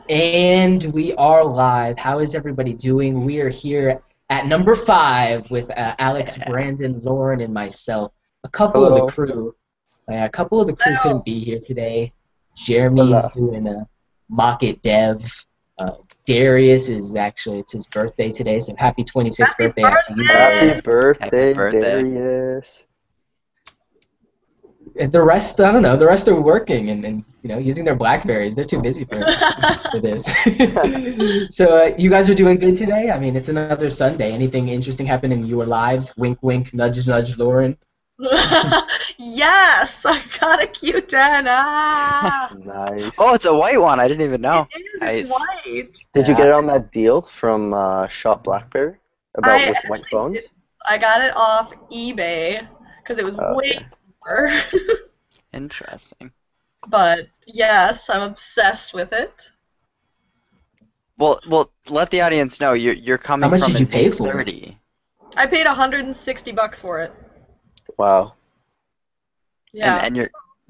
And we are live. How is everybody doing? We are here at number 5 with Alex, Yeah. Brandon, Lauren, and myself. A couple of the Hello. crew. A couple of the crew couldn't Oh, be here today. Jeremy's Hola. doing a mock it dev. Darius is actually it's his birthday today, so happy 26th happy birthday out to you, Happy birthday! Darius. Happy birthday, birthday. Darius. And the rest, I don't know. The rest are working and using their Blackberries. They're too busy for this. So you guys are doing good today. I mean, it's another Sunday. Anything interesting happen in your lives? Wink, wink, nudge, nudge, Lauren. Yes, I got a Q10. Ah, Nice. Oh, it's a white one. I didn't even Oh, know. yeah. It It's is. It's nice. white. Did you Yeah. get it on that deal from Shop BlackBerry about I with white actually did. phones? I got it off eBay because it was way Okay. cheaper. Interesting. But yes, I'm obsessed with it. Well, let the audience know you're How coming much from did a you pay for it? Z30. I paid $160 for it. Wow. And Yeah.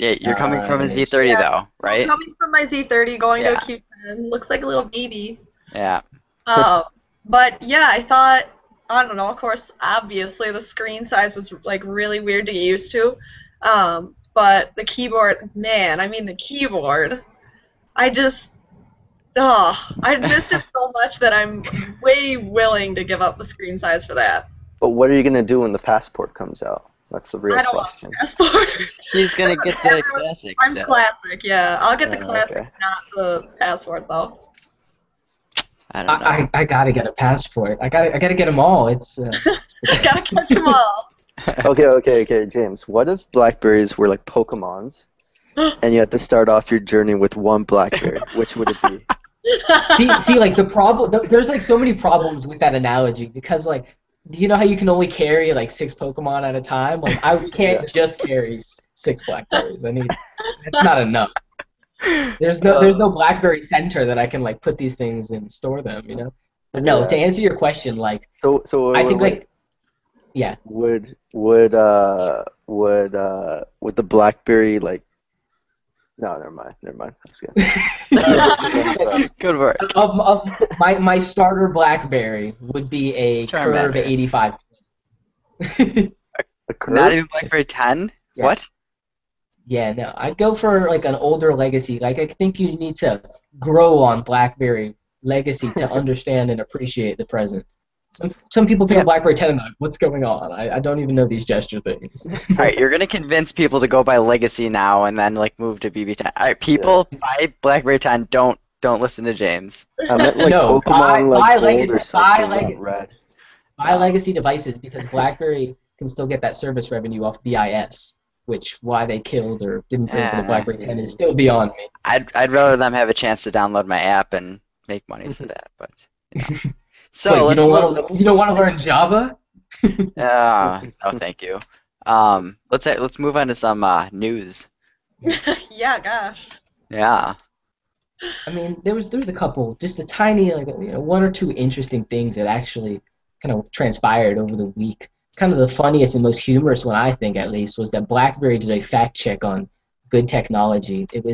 and you're coming from a Z30 Nice. Yeah. though, Well, right? coming from my Z30, going to a Yeah. Q10, looks like a little baby. Yeah. Uh, but yeah, I thought, I don't know, of course, obviously the screen size was like really weird to get used to. But the keyboard, man, I mean the keyboard, I just, I missed it so much that I'm way willing to give up the screen size for that. But what are you gonna do when the passport comes out? That's the real I don't want question. a passport. He's gonna get the classic I'm still. classic, yeah. I'll get the classic, Okay. not the passport though. I don't know. I gotta get a passport. I gotta get them all. Gotta catch them all. Okay, James. What if Blackberries were like Pokemons and you had to start off your journey with one Blackberry? Which would it be? see, like the problem. There's like so many problems with that analogy because like, do you know how you can only carry like 6 Pokemon at a time? Like I Yeah. can't just carry 6 Blackberries. I need that's not enough. There's no Uh, BlackBerry Center that I can like put these things and store them. But no, to yeah. answer your question, like So I wait, think wait. like yeah. Would the BlackBerry like? No, never mind. Never mind. I was gonna. Good work. My starter BlackBerry would be a Curve Charmander. 85. A Not curve? even BlackBerry 10? Yeah. What? Yeah, no, I'd go for like an older legacy. Like I think you need to grow on BlackBerry legacy to understand and appreciate the present. Some people pick a Yeah. BlackBerry 10 and they're like, what's going on? I don't even know these gesture things. All right, you're gonna convince people to go buy Legacy now and then like move to BB10. All right, Yeah. people buy BlackBerry 10. Don't listen to James. I meant like No, Pokemon like buy Gold or legacy, buy something, not legacy, Red. buy legacy devices because BlackBerry can still get that service revenue off BIS, which why they killed or didn't bring the Uh, BlackBerry 10 is still beyond me. I'd rather them have a chance to download my app and make money for that, but you know. So Wait, let's move. you don't want to learn Java? No, thank you. Let's move on to some news. Yeah, gosh. Yeah. I mean, there was a couple, just a tiny, like one or two interesting things that actually kind of transpired over the week. Kind of the funniest and most humorous one, I think, at least, was that BlackBerry did a fact check on good technology. It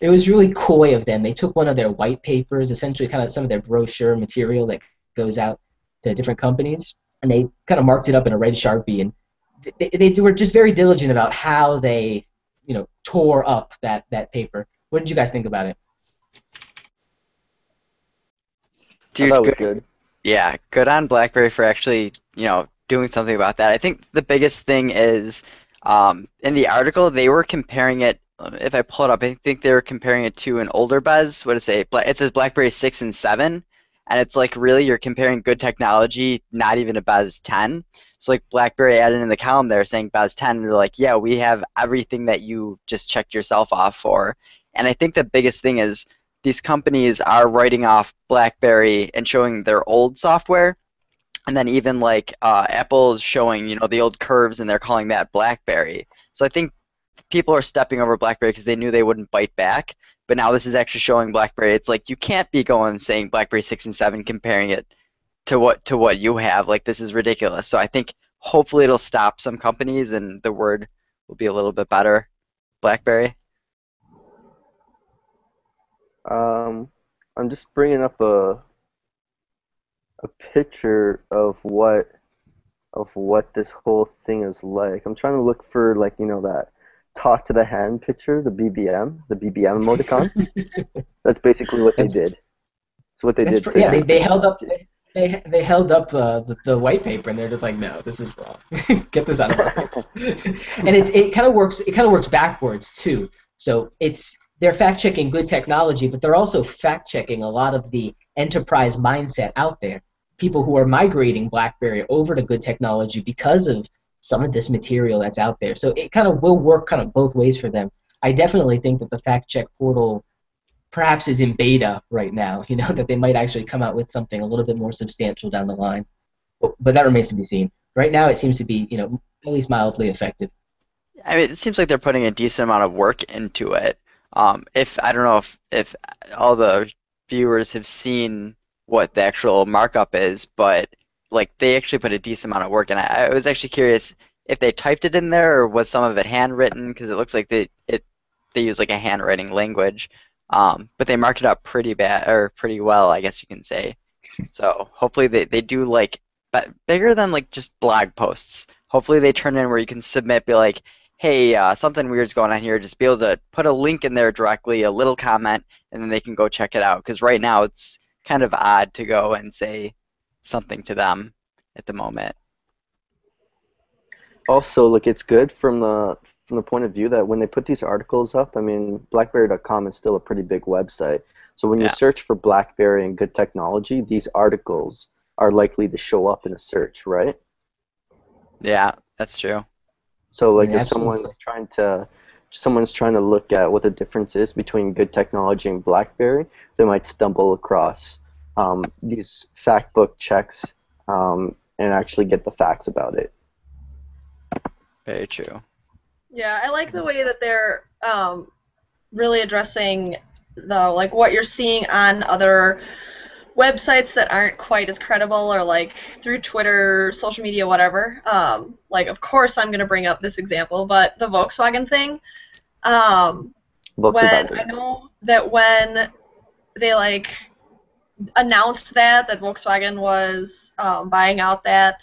was really coy of them. They took one of their white papers, essentially kind of some of their brochure material that goes out to different companies, and they kind of marked it up in a red Sharpie, and they were just very diligent about how they, tore up that paper. What did you guys think about it? I thought Dude, it was good. good. Yeah, good on BlackBerry for actually, doing something about that. I think the biggest thing is, in the article they were comparing it. If I pull it up, I think they were comparing it to an older Buzz. What does it say? It says BlackBerry 6 and 7, and it's like really you're comparing good technology, not even a Buzz 10. So like BlackBerry added in the column there saying Buzz 10, and they're like, yeah, we have everything that you just checked yourself off for. And I think the biggest thing is these companies are writing off BlackBerry and showing their old software, and then even like Apple's showing the old curves, and they're calling that BlackBerry. So I think people are stepping over BlackBerry because they knew they wouldn't bite back. But now this is actually showing BlackBerry. It's like you can't be going saying BlackBerry 6 and 7 comparing it to what you have. Like this is ridiculous. So I think hopefully it'll stop some companies and the word will be a little bit better. BlackBerry. Um, I'm just bringing up a picture of what this whole thing is like. I'm trying to look for like that talk to the hand picture, the BBM emoticon. That's basically what they That's did. It's what they did to yeah. They, good they held up technology. they held up the white paper and they're just like, no, this is wrong. Get this out of our face. And it kind of works. It kind of works backwards too. So they're fact checking good technology, but they're also fact checking a lot of the enterprise mindset out there. People who are migrating BlackBerry over to good technology because of some of this material that's out there. So it kind of will work kind of both ways for them. I definitely think that the fact check portal perhaps is in beta right now, that they might actually come out with something a little bit more substantial down the line. But that remains to be seen. Right now it seems to be, at least mildly effective. I mean, it seems like they're putting a decent amount of work into it. If I don't know if all the viewers have seen what the actual markup is, but like they actually put a decent amount of work in. I was actually curious if they typed it in there or was some of it handwritten because it looks like they use like a handwriting language. But they mark it up pretty bad or pretty well, I guess you can say. So hopefully they do like bigger than like just blog posts. Hopefully they turn in where you can submit, be like, hey, something weird's going on here. Just be able to put a link in there directly, a little comment, and then they can go check it out. Because right now it's kind of odd to go and say something to them at the moment. Also, look, it's good from the point of view that when they put these articles up, I mean, BlackBerry.com is still a pretty big website. So when you Yeah, search for BlackBerry and good technology, these articles are likely to show up in a search, right? yeah, that's true. So I like mean, if absolutely. someone's trying to look at what the difference is between good technology and BlackBerry, they might stumble across these fact book checks and actually get the facts about it. Very true. Yeah, I like the way that they're really addressing the like what you're seeing on other websites that aren't quite as credible or like through Twitter, social media, whatever. Like of course I'm gonna bring up this example, but the Volkswagen thing. When I Volkswagen. know that when they like announced that Volkswagen was buying out that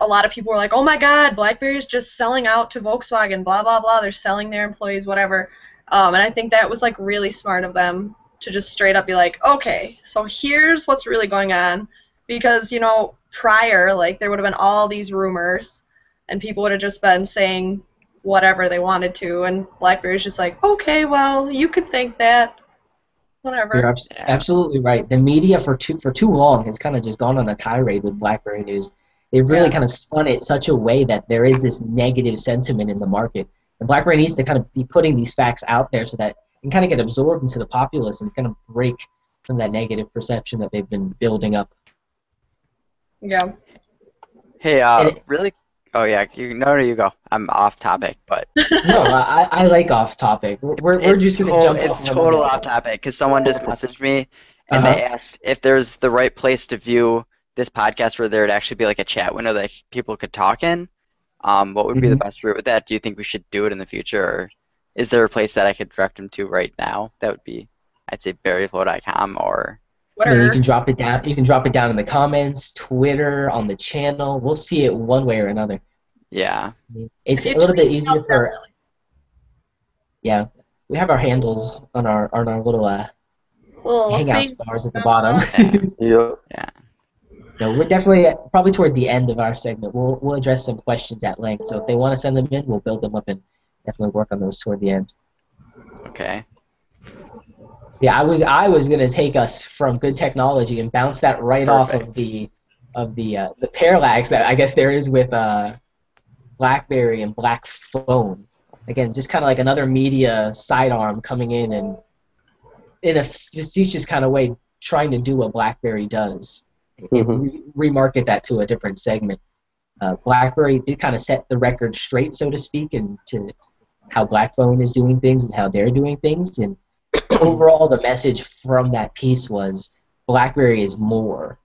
a lot of people were like, oh my God, BlackBerry's just selling out to Volkswagen, blah blah blah. They're selling their employees, whatever. And I think that was like really smart of them to just straight up be like, okay, so here's what's really going on, because prior like there would have been all these rumors, and people would have just been saying whatever they wanted to, and BlackBerry's just like, okay, well you could think that, You're whatever. Yeah. absolutely right. The media for too long has kind of just gone on a tirade with BlackBerry news. They've really Yeah. kind of spun it such a way that there is this negative sentiment in the market. And BlackBerry needs to kind of be putting these facts out there so that it can kind of get absorbed into the populace and kind of break some of that negative perception that they've been building up. Yeah. Hey, And it, really? Oh yeah, no, you go. I'm off topic, but no, I like off topic. We're just gonna jump off it's of another. total off topic because someone just messaged me Uh and they huh. asked if there's the right place to view this podcast where there'd actually be like a chat window that people could talk in. What would be the Hmm. best route with that? Do you think we should do it in the future, or is there a place that I could direct them to right now? That would be, I'd say BerryFlow.com or I mean, you Twitter. can drop it down. You can drop it down in the comments, Twitter, on the channel. We'll see it one way or another. yeah. If It's you a little bit tweet easier us for, yeah. We have our handles on our little little hangouts thing bars at the down at the bottom. bottom. Yeah. Yep. Yeah. No, we're definitely probably toward the end of our segment. We'll address some questions at length. So if they want to send them in, we'll build them up and definitely work on those toward the end. Okay. Yeah, I was gonna take us from good technology and bounce that right off of Perfect. the parallax that I guess there is with BlackBerry and Blackphone. Again, just kind of like another media sidearm coming in and in a facetious kind of way trying to do what BlackBerry does and Hmm. remarket that to a different segment. BlackBerry did kind of set the record straight, so to speak, into how Blackphone is doing things and how they're doing things. And overall, the message from that piece was BlackBerry is more.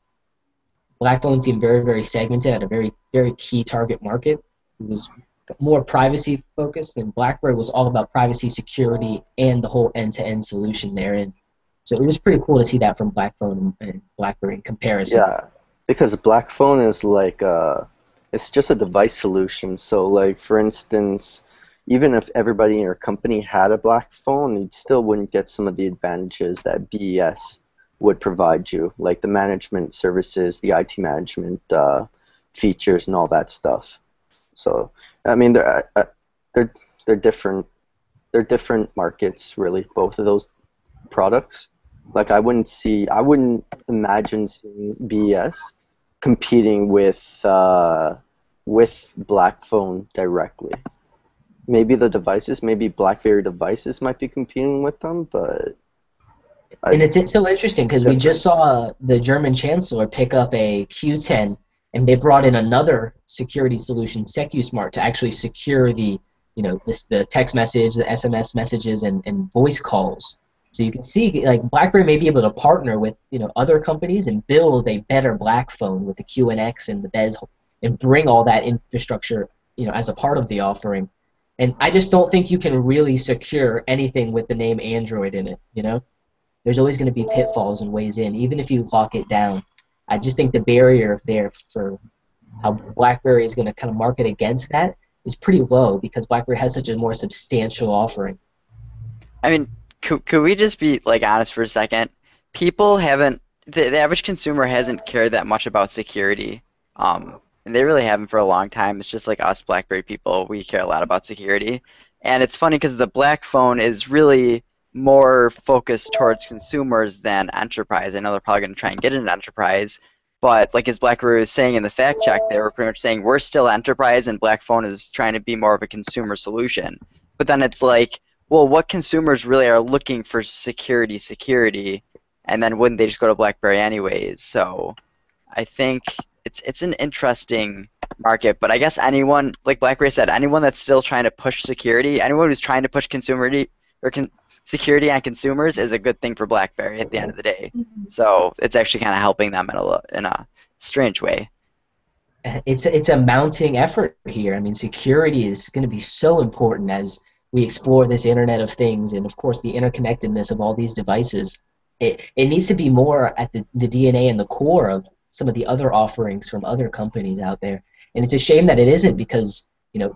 Blackphone seemed very, very segmented at a very, very key target market. It was more privacy focused, and BlackBerry was all about privacy, security, and the whole end-to-end solution therein. So it was pretty cool to see that from Blackphone and BlackBerry in comparison. Yeah, because Black Phone is like it's just a device solution. So like for instance, even if everybody in your company had a Black Phone, you still wouldn't get some of the advantages that BES would provide you, like the management services, the IT management features, and all that stuff. So I mean, they're they're different. They're different markets, really, both of those products. Like I wouldn't imagine seeing BES competing with Black Phone directly. Maybe the devices, maybe BlackBerry devices might be competing with them, but And I it's so interesting because we just different. saw the German chancellor pick up a Q10, and they brought in another security solution, SecuSmart, to actually secure the text message, the SMS messages, and voice calls. So you can see like BlackBerry may be able to partner with other companies and build a better black phone with the QNX and the BES and bring all that infrastructure as a part of the offering. And I just don't think you can really secure anything with the name Android in it. There's always going to be pitfalls and ways in, even if you lock it down. I just think the barrier there for how BlackBerry is going to kind of market against that is pretty low because BlackBerry has such a more substantial offering. I mean, could we just be like honest for a second? People haven't, the average consumer hasn't cared that much about security. And they really haven't for a long time. It's just like us BlackBerry people, we care a lot about security. And it's funny because the Black phone is really more focused towards consumers than enterprise. I know they're probably going to try and get into enterprise, but like as BlackBerry was saying in the fact check, they were pretty much saying we're still enterprise and Black phone is trying to be more of a consumer solution. But then it's like, well, what consumers really are looking for security, and then wouldn't they just go to BlackBerry anyways? So I think it's an interesting market, but I guess anyone, like BlackBerry said, anyone that's still trying to push security, anyone who's trying to push security on consumers is a good thing for BlackBerry at the end of the day. So it's actually kind of helping them in a strange way. It's a mounting effort here. I mean, security is going to be so important as we explore this Internet of Things and, of course, the interconnectedness of all these devices. It needs to be more at the DNA and the core of some of the other offerings from other companies out there. And it's a shame that it isn't because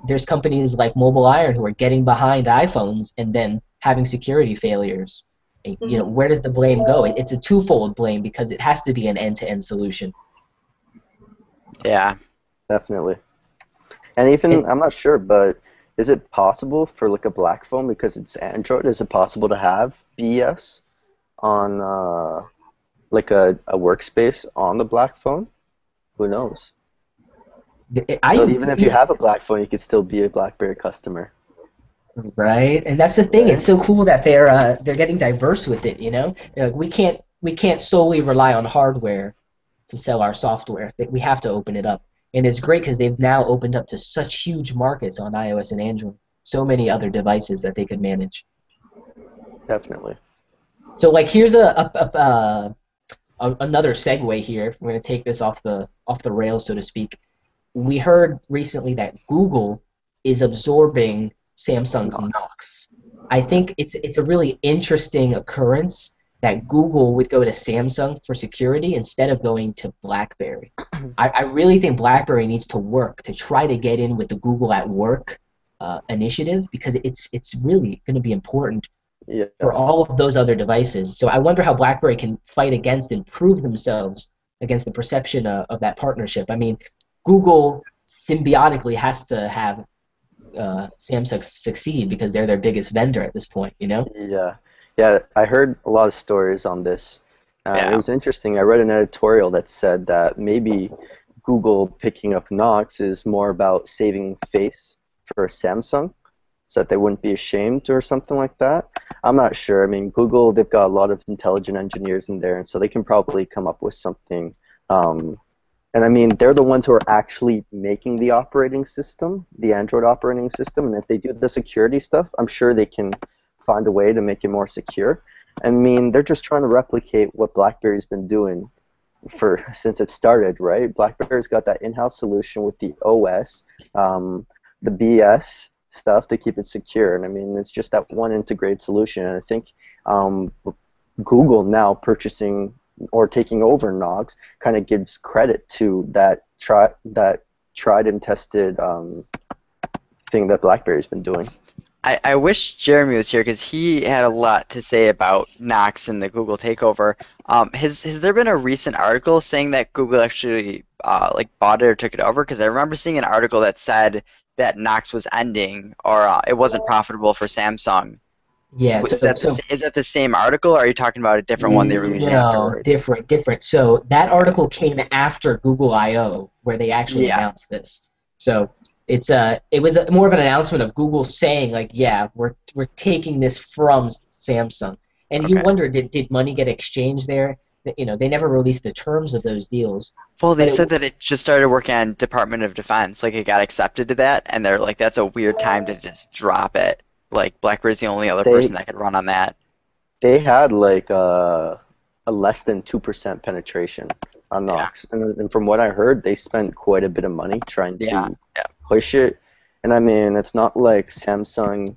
there's companies like Mobile Iron who are getting behind iPhones and then having security failures. And, where does the blame go? It's a twofold blame because it has to be an end-to-end solution. Yeah. Definitely. And even I'm not sure, but is it possible for like a Black phone because it's Android? Is it possible to have BES on like a workspace on the Black phone? Who knows? So even if you have a Black phone, you could still be a BlackBerry customer, Right, and that's the thing. It's right? so cool that they're getting diverse with it. They're like, we can't solely rely on hardware to sell our software. That we have to open it up, and it's great because they've now opened up to such huge markets on iOS and Android. So many other devices that they could manage. Definitely. So like here's another segue here. We're going to take this off the rails, so to speak. We heard recently that Google is absorbing Samsung's No. Knox. I think it's a really interesting occurrence that Google would go to Samsung for security instead of going to BlackBerry. I really think BlackBerry needs to work to try to get in with the Google at Work initiative because it's really going to be important for Yeah. all of those other devices. So I wonder how BlackBerry can fight against and prove themselves against the perception of that partnership. I mean, Google symbiotically has to have Samsung succeed because they're their biggest vendor at this point. Yeah. Yeah, I heard a lot of stories on this. It Yeah. was interesting. I read an editorial that said that maybe Google picking up Knox is more about saving face for Samsung so that they wouldn't be ashamed or something like that. I'm not sure. I mean, Google, they've got a lot of intelligent engineers in there, and so they can probably come up with something. And I mean, they're the ones who are actually making the operating system, the Android operating system, and if they do the security stuff, I'm sure they can find a way to make it more secure. I mean, they're just trying to replicate what BlackBerry's been doing for since it started, right? BlackBerry's got that in-house solution with the OS, the BS stuff to keep it secure, and I mean, it's just that one integrated solution. And I think Google now purchasing or taking over Knox kind of gives credit to that tried and tested thing that BlackBerry's been doing. I wish Jeremy was here because he had a lot to say about Knox and the Google takeover. Has there been a recent article saying that Google actually like bought it or took it over? Because I remember seeing an article that said that Knox was ending or it wasn't profitable for Samsung. Yeah, Is that is that the same article, or are you talking about a different one they released no, afterwards? different. So that article came after Google I/O, where they actually Yeah. announced this. So it was more of an announcement of Google saying like, yeah, we're taking this from Samsung. And you Okay. wonder, did money get exchanged there? You know, they never released the terms of those deals. Well, they But said that it just started working on Department of Defense, like it got accepted to that, and they're like, that's a weird time to just drop it. Like BlackBerry's the only other person They that could run on that. they had like a less than 2% penetration on Yeah. Knox, and from what I heard, they spent quite a bit of money trying Yeah. to Yeah. push it. And I mean, it's not like Samsung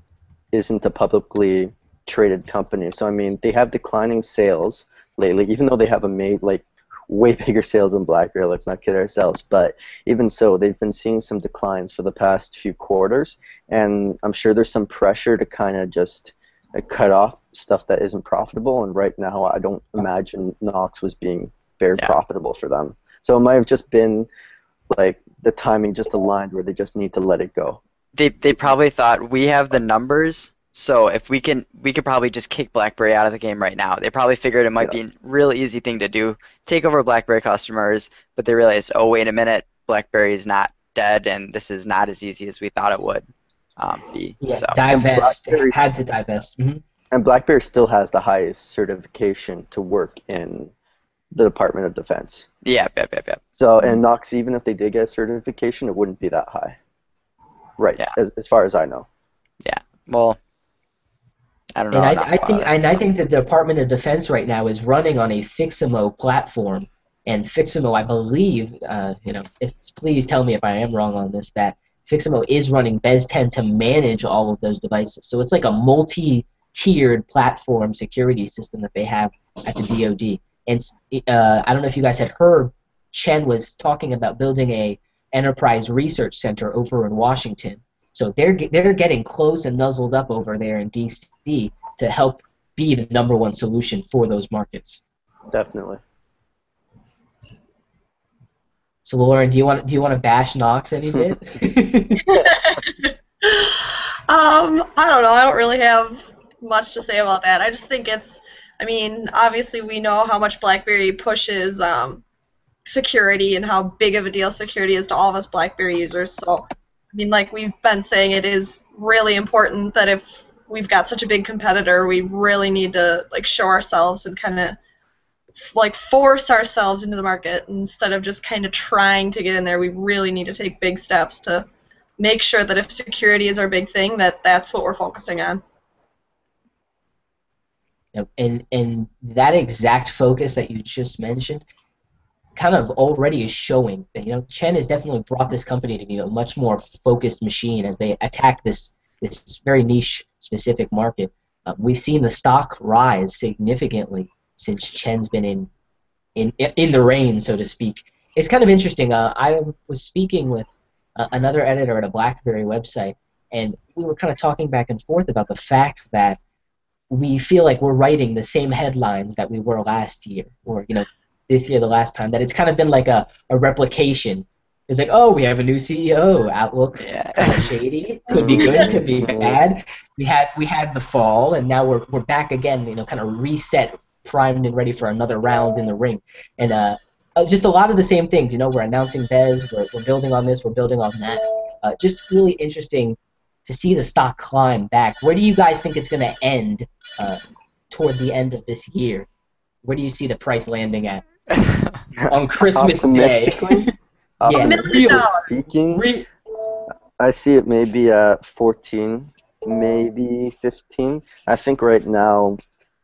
isn't a publicly traded company. So I mean, they have declining sales lately, even though they have like way bigger sales than BlackBerry. Let's not kid ourselves. But even so, they've been seeing some declines for the past few quarters, and I'm sure there's some pressure to kind of just cut off stuff that isn't profitable. And right now, I don't imagine Knox was being very Yeah. profitable for them. So it might have just been like the timing just aligned where they just need to let it go. They probably thought we have the numbers, so if we could probably just kick BlackBerry out of the game right now. They probably figured it might Yeah. be a real easy thing to do, take over BlackBerry customers, but they realized, oh wait a minute, BlackBerry is not dead, and this is not as easy as we thought it would be. yeah, So And divest, BlackBerry had to divest. and BlackBerry still has the highest certification to work in the Department of Defense. yeah, yep. So, and Knox, even if they did get a certification, it wouldn't be that high. Right, Yeah. as far as I know. Yeah. Well, I don't know And enough about it. I think that the Department of Defense right now is running on a Fixamo platform, and Fixamo, I believe, please tell me if I am wrong on this, that Fixamo is running BES 10 to manage all of those devices. So it's like a multi-tiered platform security system that they have at the DoD. And I don't know if you guys had heard, Chen was talking about building a enterprise research center over in Washington. So they're getting close and nuzzled up over there in DC to help be the #1 solution for those markets. Definitely. So Lauren, do you want to bash Knox any bit? I don't know. I don't really have much to say about that. I just think I mean, obviously we know how much BlackBerry pushes security and how big of a deal security is to all of us BlackBerry users. So, I mean, like we've been saying, it is really important that if we've got such a big competitor, we really need to like show ourselves and kind of like force ourselves into the market instead of just kind of trying to get in there. We really need to take big steps to make sure that if security is our big thing, that's what we're focusing on. And that exact focus that you just mentioned kind of already is showing that Chen has definitely brought this company to be a much more focused machine as they attack this very niche specific market. We've seen the stock rise significantly since Chen's been in the reign, so to speak. It's kind of interesting. I was speaking with another editor at a BlackBerry website, and we were kind of talking back and forth about the fact that we feel like we're writing the same headlines that we were last year, or this year the last time. That it's kind of been like a replication. It's like, oh, we have a new CEO. Outlook kind of shady. Could be good. Could be bad. We had the fall, and now we're back again. Kind of reset, primed and ready for another round in the ring. And just a lot of the same things. We're announcing BES. We're building on this. We're building on that. Just really interesting to see the stock climb back. Where do you guys think it's going to end toward the end of this year? Where do you see the price landing at on Christmas Day? Yeah, $1 million. Speaking, I see it maybe at 14, maybe 15. I think right now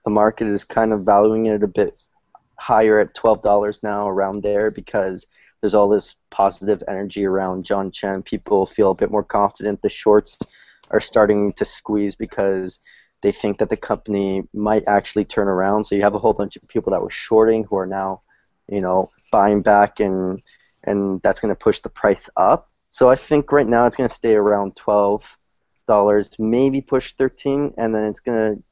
the market is kind of valuing it a bit higher at $12 now, around there, because there's all this positive energy around John Chen. People feel a bit more confident. The shorts are starting to squeeze because they think that the company might actually turn around. So you have a whole bunch of people that were shorting who are now, buying back, and that's going to push the price up. So I think right now it's going to stay around $12, maybe push 13, and then it's going to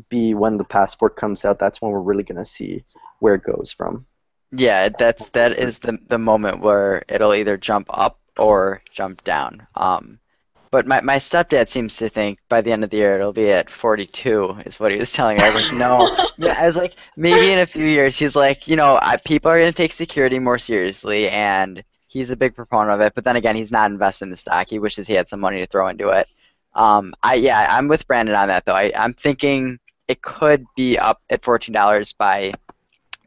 be when the passport comes out. That's when we're really going to see where it goes from. Yeah, that is the moment where it'll either jump up or jump down. But my stepdad seems to think by the end of the year it'll be at 42 is what he was telling me. I was like, no. Yeah, I was like, maybe in a few years. He's like, people are going to take security more seriously, and he's a big proponent of it. But then again, he's not invested in the stock. He wishes he had some money to throw into it. I'm with Brandon on that though. I'm thinking it could be up at $14 by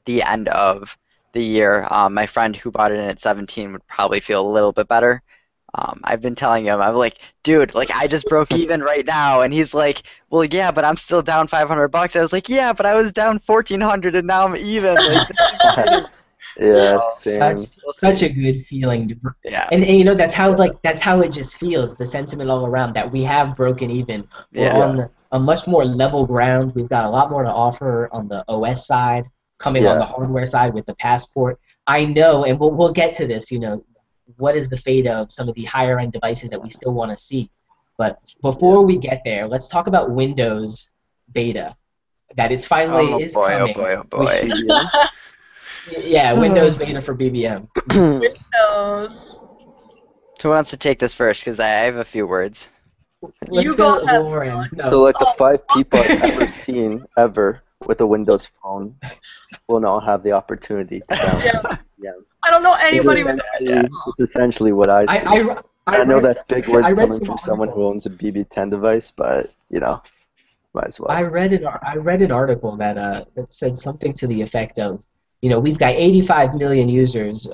the end of the year. My friend who bought it in at 17 would probably feel a little bit better. I've been telling him, I'm like, dude, like I just broke even right now, and he's like, well, yeah, but I'm still down $500. I was like, yeah, but I was down 1,400, and now I'm even. Like, Yeah, So, such a good feeling. Yeah. And that's how it just feels. The sentiment all around that we have broken even. We're Yeah. on a much more level ground. We've got a lot more to offer on the OS side, coming on the hardware side with the passport. I know, and we'll get to this. What is the fate of some of the higher end devices that we still want to see? But before we get there, let's talk about Windows beta. That it's finally is coming. Oh boy. Yeah, Windows beta for BBM. Windows. Who wants to take this first? Because I have a few words. Let's You go, go ahead, Lauren. No. So like the 5 people I've ever seen ever with a Windows phone will now have the opportunity to download. Yeah. I don't know anybody with It's essentially what I see. I know that's big words coming from someone who owns a BB10 device, but might as well. I read an article that said something to the effect of, we've got 85 million users,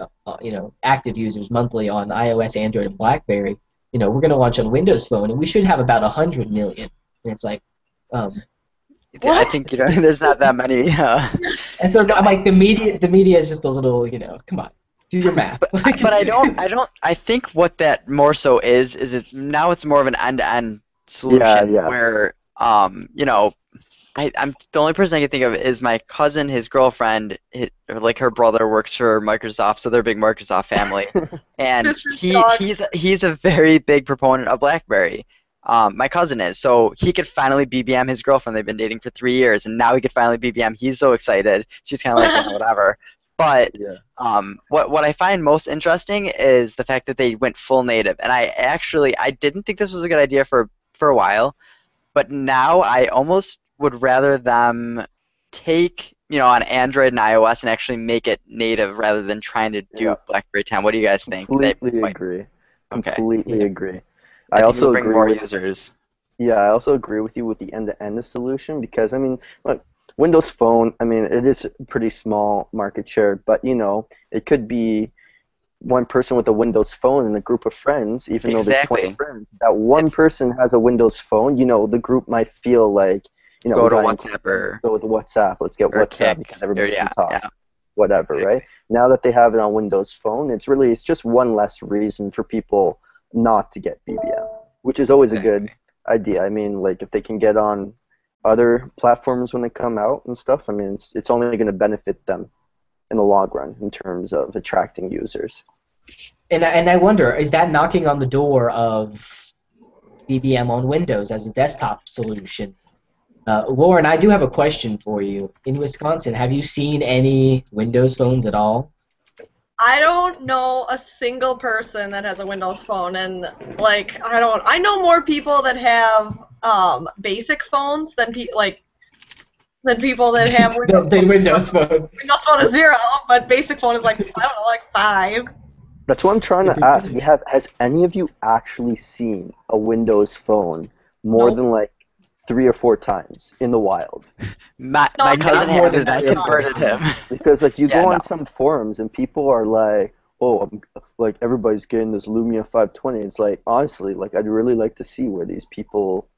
active users monthly on iOS, Android, and BlackBerry. We're going to launch on Windows Phone, and we should have about 100 million. And it's like, I think there's not that many. And so I'm like, the media is just a little, come on, do your math. But I think what that more so is now it's more of an end-to-end solution where I'm the only person I can think of is my cousin, his girlfriend, her brother works for Microsoft, so they're a big Microsoft family, and he's a very big proponent of BlackBerry. My cousin is, so he could finally BBM his girlfriend. They've been dating for 3 years, and now he could finally BBM. He's so excited. She's kind of like, whatever. But what I find most interesting is the fact that they went full native, and I didn't think this was a good idea for a while, but now I almost would rather them take on Android and iOS and actually make it native rather than trying to do BlackBerry 10. What do you guys think? Completely agree. Completely agree. I also bring agree more with users. Yeah, I also agree with you with the end-to-end solution because look, Windows Phone, it is a pretty small market share, but it could be one person with a Windows Phone and a group of friends, even though there's 20 friends. That one person has a Windows Phone, the group might feel like, go to WhatsApp or go with WhatsApp. Let's get WhatsApp Uptick, because everybody can talk. Whatever, right? Now that they have it on Windows Phone, it's just one less reason for people not to get BBM, which is always a good idea. If they can get on other platforms when they come out and stuff, it's only going to benefit them in the long run in terms of attracting users. And I wonder, is that knocking on the door of BBM on Windows as a desktop solution? Lauren, I do have a question for you. In Wisconsin, have you seen any Windows phones at all? I don't know a single person that has a Windows phone, and I know more people that have basic phones than people that have Windows. Windows phone. Windows phone is 0, but basic phone is I don't know, 5. That's what I'm trying to ask. Has any of you actually seen a Windows phone more than 3 or 4 times in the wild? My cousin more than I converted him. Because you go on some forums and people are like, oh, everybody's getting this Lumia 520. It's honestly, I'd really like to see where these people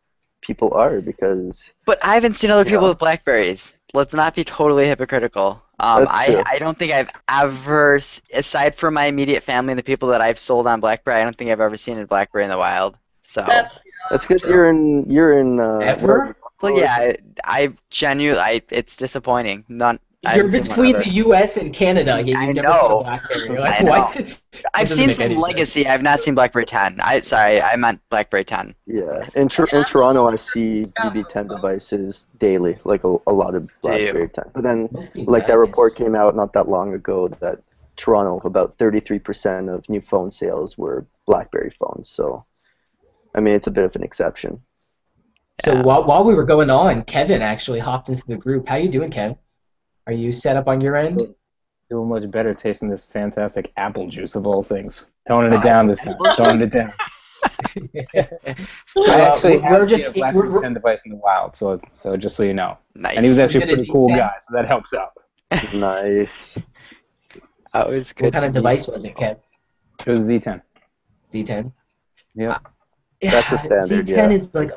are because. But I haven't seen other people with Blackberries. Let's not be totally hypocritical. I don't think I've ever, aside from my immediate family and the people that I've sold on BlackBerry, I don't think I've ever seen a BlackBerry in the wild. So that's because you're in Ever? Well, yeah, I genuinely, it's disappointing. None, I You're haven't seen one between other. the U.S. and Canada, yet I you've never seen a know, BlackBerry. You're like, I know. what? That I've doesn't seen make some any sense. Legacy. I've not seen BlackBerry 10. Sorry, I meant BlackBerry 10. Yeah, in Toronto, I see BB10 devices daily, like a lot of Do you? BlackBerry 10. But then, Must be like that report nice. came out not that long ago that Toronto, about 33% of new phone sales were BlackBerry phones. So, I mean, it's a bit of an exception. So Yeah. while we were going on, Kevin actually hopped into the group. How you doing, Kev? Are you set up on your end? Doing much better tasting this fantastic apple juice of all things. Toning it Oh, down this time. Toning it down. So I actually we're have seen just a BlackBerry 10 device in the wild, so just so you know. And he was Nice. actually a Is it a pretty cool Z10? guy, so that helps out. Nice. That was What good kind to of meet device you. was it, Kev? It was Z10. Z10. Yep. That's the standard, Z10 yeah. is like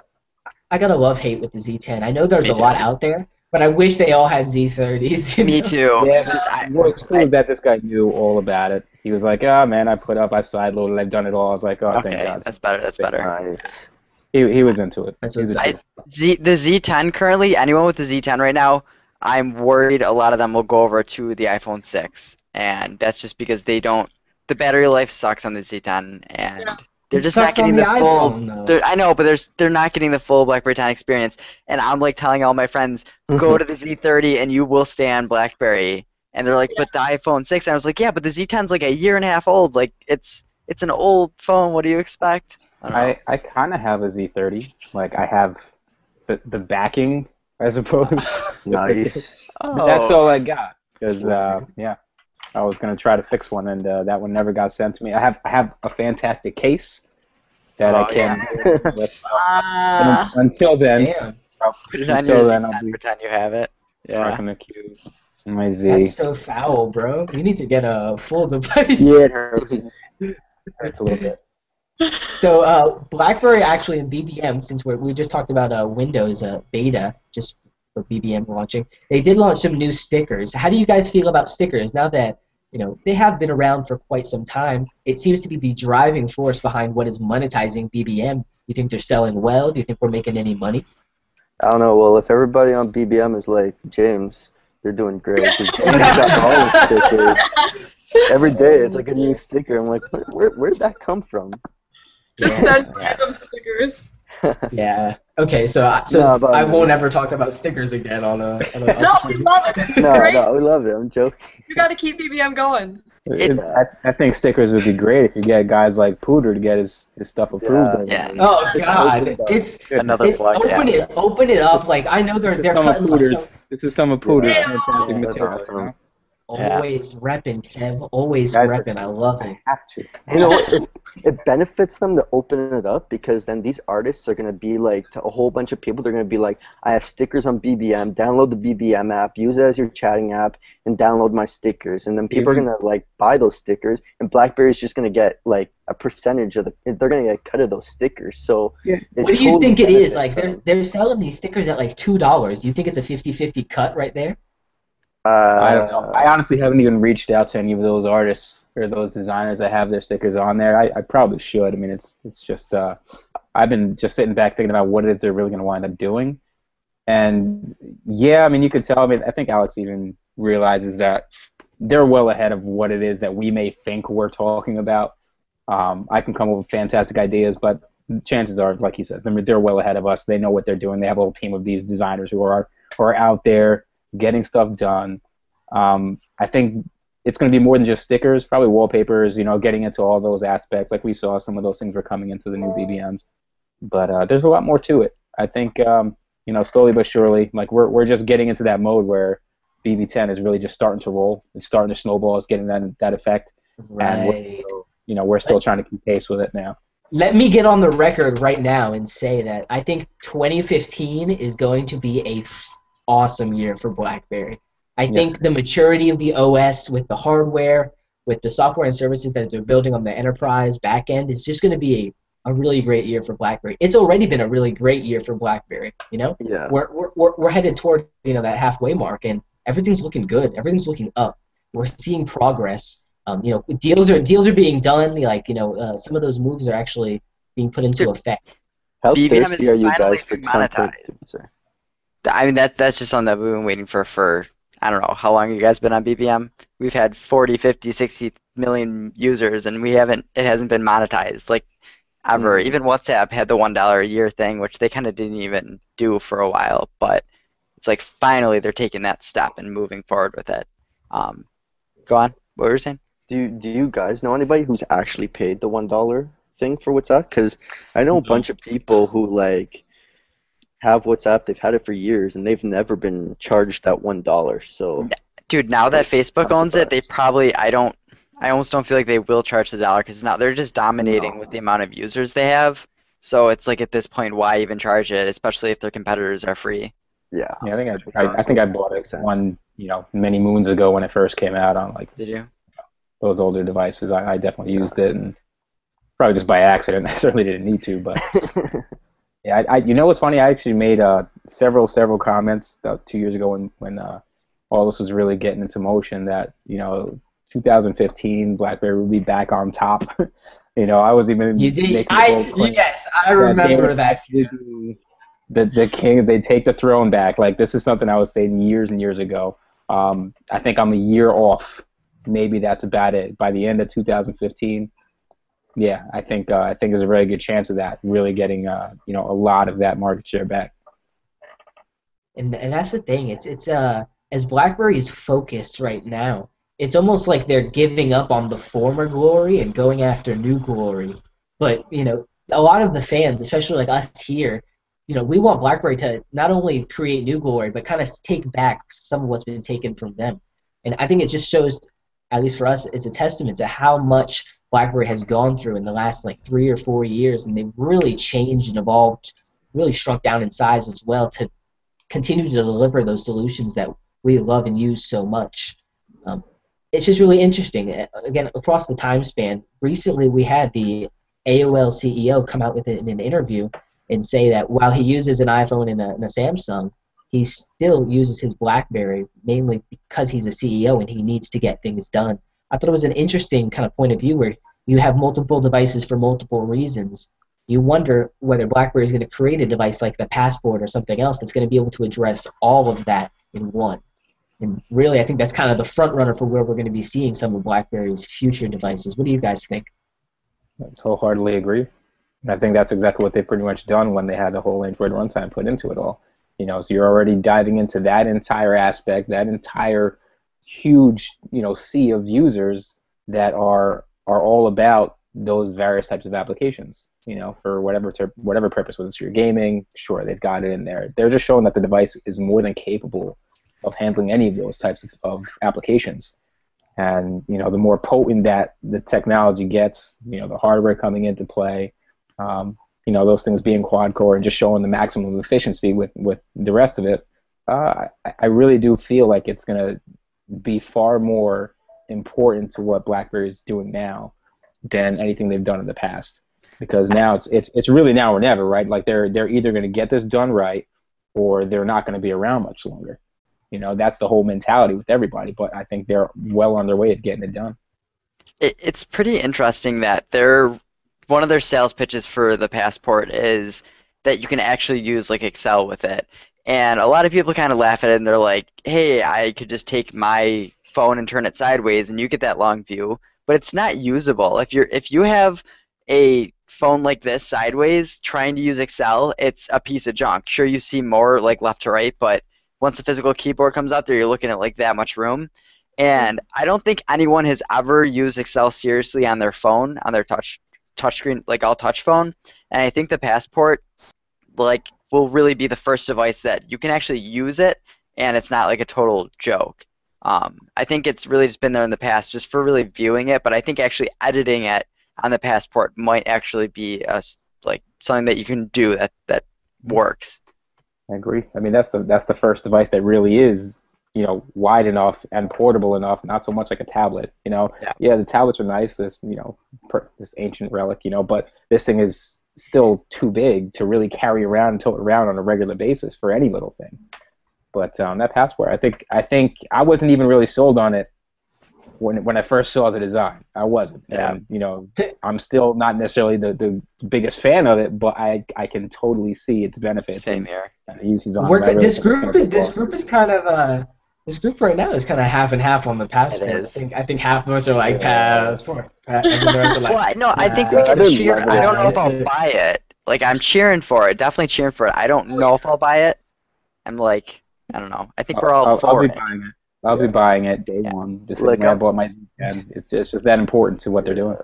I gotta love hate with the Z10. I know there's Me a lot too. out there, but I wish they all had Z30s. You Me know? too. Yeah, I, what's cool is that this guy knew all about it. He was like, "Ah, man, I've sideloaded, I've done it all." I was like, "Oh, thank okay, God." that's better. That's better. Nice. He was into it. That's He was what's into up. it. The Z10 currently, anyone with the Z10 right now, I'm worried a lot of them will go over to the iPhone 6, and that's just because they don't. The battery life sucks on the Z10, and Yeah. they're It just not sucks on getting the the full. iPhone though. I know, but they're not getting the full BlackBerry 10 experience. And I'm like telling all my friends, go to the Z30 and you will stay on BlackBerry. And they're like, Yeah. but the iPhone 6. And I was like, yeah, but the Z10's like a year and a half old. Like it's an old phone. What do you expect? I don't know. I kind of have a Z30. Like I have the backing, I suppose. Nice. But that's Oh, all I got. Because yeah, I was gonna try to fix one, and that one never got sent to me. I have a fantastic case that I oh yeah. can. Ah, Until then, Damn, put it on your until then, I'll Z10. be Pretend you have it. Yeah. rocking the Q. My Z. that's so foul, bro. You need to get a full device. Yeah, it hurts. Hurts a little bit. So BlackBerry actually in BBM, since we just talked about Windows beta, just for BBM launching, they did launch some new stickers. How do you guys feel about stickers now that they have been around for quite some time? It seems to be the driving force behind what is monetizing BBM. You think they're selling well? Do you think we're making any money? I don't know. Well, if everybody on BBM is like James, they're doing great. 'Cause James got all the stickers. Every day it's like a new sticker. I'm like, where'd that come from? Just Yeah. send random stickers. Yeah. Okay. So No, but I won't ever talk about stickers again on a. No, we love it. No, Great. no, we love it. I'm joking. You got to keep BBM going. I think stickers would be great if you get guys like Pooter to get his stuff approved. Yeah. Oh God! It's Another plug. Yeah. open it up. Like I know they're Some of cutting like Pooter's. This is some of Pooter's Yeah. fantastic That's material. awesome. You know? always repping, Kev. Always Guys, repping. I love it. I have to. You know what? It benefits them to open it up because then these artists are going to be like, to a whole bunch of people, they're going to be like, I have stickers on BBM, download the BBM app, use it as your chatting app, and download my stickers. And then people are going to like buy those stickers, and BlackBerry's just going to get like a percentage of they're going to get a cut of those stickers. So Yeah. What do you totally think it is? benefits Like them. they're selling these stickers at like $2. Do you think it's a 50-50 cut right there? I don't know. I honestly haven't even reached out to any of those artists or those designers that have their stickers on there. I probably should. I mean, it's just I've been just sitting back thinking about what it is they're really going to wind up doing. And yeah, I mean, you could tell. I mean, I think Alex even realizes that they're well ahead of what it is that we may think we're talking about. I can come up with fantastic ideas, but chances are, like he says, they're well ahead of us. They know what they're doing. They have a whole team of these designers who are out there getting stuff done. I think it's going to be more than just stickers, probably wallpapers, getting into all those aspects. Like we saw, some of those things were coming into the new BBMs. But there's a lot more to it. I think, slowly but surely, like we're just getting into that mode where BB10 is really just starting to roll. It's starting to snowball. It's getting that effect. Right. And we're still trying to keep pace with it now. Let me get on the record right now and say that I think 2015 is going to be a awesome year for BlackBerry. I think the maturity of the OS with the hardware, with the software and services that they're building on the enterprise back end is just going to be a really great year for BlackBerry. It's already been a really great year for BlackBerry. Yeah. We're headed toward that halfway mark, and everything's looking good. Everything's looking up. We're seeing progress. Deals are being done. Like some of those moves are actually being put into effect. How BBM thirsty is are you finally guys for being monetized. 10.2? Sorry. I mean, that's just something that we've been waiting for I don't know how long you guys been on BBM. We've had 40, 50, 60 million users, and it hasn't been monetized like ever. Mm. Even WhatsApp had the $1 a year thing, which they kind of didn't even do for a while, but it's like finally they're taking that step and moving forward with it. Um, Go on. What were you saying? Do you guys know anybody who's actually paid the $1 thing for WhatsApp? Because I know a No. bunch of people who like have WhatsApp. They've had it for years and they've never been charged that $1. So Dude, now that Facebook I'm owns it, they surprised. probably I almost don't feel like they will charge the dollar because now they're just dominating with No. the amount of users they have. So it's like at this point, why even charge it, especially if their competitors are free? Yeah, Yeah, which I think honestly I bought it makes sense. one, many moons ago when it first came out on like Did you? those older devices. I definitely used it, and probably just by accident. I certainly didn't need to, but yeah, you know what's funny? I actually made several comments about 2 years ago when all this was really getting into motion that 2015 BlackBerry would be back on top. I was You even did. making the bold claim Yes, I that they remember would that. actually be the king. They'd take the throne back. Like this is something I was saying years and years ago. I think I'm a year off. Maybe that's about it. By the end of 2015, yeah, I think there's a very good chance of that really getting a lot of that market share back. And that's the thing. It's as BlackBerry is focused right now, it's almost like they're giving up on the former glory and going after new glory. But a lot of the fans, especially like us here, we want BlackBerry to not only create new glory, but kind of take back some of what's been taken from them. And I think it just shows, at least for us, it's a testament to how much BlackBerry has gone through in the last like 3 or 4 years, and they've really changed and evolved, really shrunk down in size as well to continue to deliver those solutions that we love and use so much. Um, it's just really interesting. Again, across the time span, recently we had the AOL CEO come out with it in an interview and say that while he uses an iPhone and a Samsung, he still uses his BlackBerry mainly because he's a CEO and he needs to get things done. I thought it was an interesting kind of point of view where you have multiple devices for multiple reasons. You wonder whether BlackBerry is going to create a device like the Passport or something else that's going to be able to address all of that in one. And really, I think that's kind of the front runner for where we're going to be seeing some of BlackBerry's future devices. What do you guys think? I wholeheartedly agree. And I think that's exactly what they've pretty much done when they had the whole Android runtime put into it all. So you're already diving into that entire aspect, that entire huge, sea of users that are all about those various types of applications. For whatever purpose, whether it's your gaming, sure, they've got it in there. They're just showing that the device is more than capable of handling any of those types of applications. And the more potent that the technology gets, the hardware coming into play, those things being quad core and just showing the maximum efficiency with the rest of it, I really do feel like it's going to be far more important to what BlackBerry is doing now than anything they've done in the past. Because now it's really now or never, right? Like they're either going to get this done right, or they're not going to be around much longer. That's the whole mentality with everybody. But I think they're well on their way of getting it done. It's pretty interesting that one of their sales pitches for the Passport is that you can actually use like Excel with it. And a lot of people kind of laugh at it and they're like, hey, I could just take my phone and turn it sideways and you get that long view. But it's not usable. If you have a phone like this sideways trying to use Excel, it's a piece of junk. Sure, you see more like left to right, but once the physical keyboard comes out there, you're looking at like that much room. And I don't think anyone has ever used Excel seriously on their phone, on their touchscreen, like all touch phone. And I think the Passport like will really be the first device that you can actually use it and it's not like a total joke. I think it's really just been there in the past just for really viewing it, but I think actually editing it on the Passport might actually be like something that you can do that works. I agree. I mean, that's the first device that really is, wide enough and portable enough, not so much like a tablet. Yeah, the tablets are nice, this this ancient relic, but this thing is still too big to really carry around and tote around on a regular basis for any little thing. But that Passport, I think I wasn't even really sold on it when I first saw the design. I wasn't. Yeah. And, I'm still not necessarily the biggest fan of it, but I can totally see its benefits Same and here. the uses on it. This group is kind of this group right now is kind of half and half on the passport. It is. I think half of us are like passport, and the rest are like. Well, no, I think we I can didn't cheer. love it. I don't know if I'll Yeah. buy it. Like, I'm cheering for it. Definitely cheering for it. I don't know if I'll buy it. I'm like, I don't know. I think we're all I'll for be it. buying it. I'll be buying it day one. Just like Like, when I bought my Z10. It's just that important to what they're doing.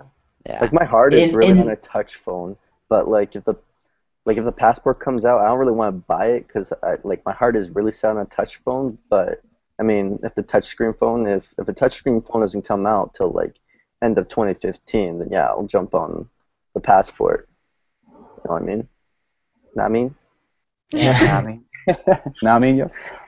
Yeah. Like my heart is really In- on a touch phone, but like if the passport comes out, I don't really want to buy it because my heart is really set on a touch phone. But I mean, if a touchscreen phone doesn't come out till like end of 2015, then yeah, I'll jump on the passport. You know what I mean? Not mean? Yeah,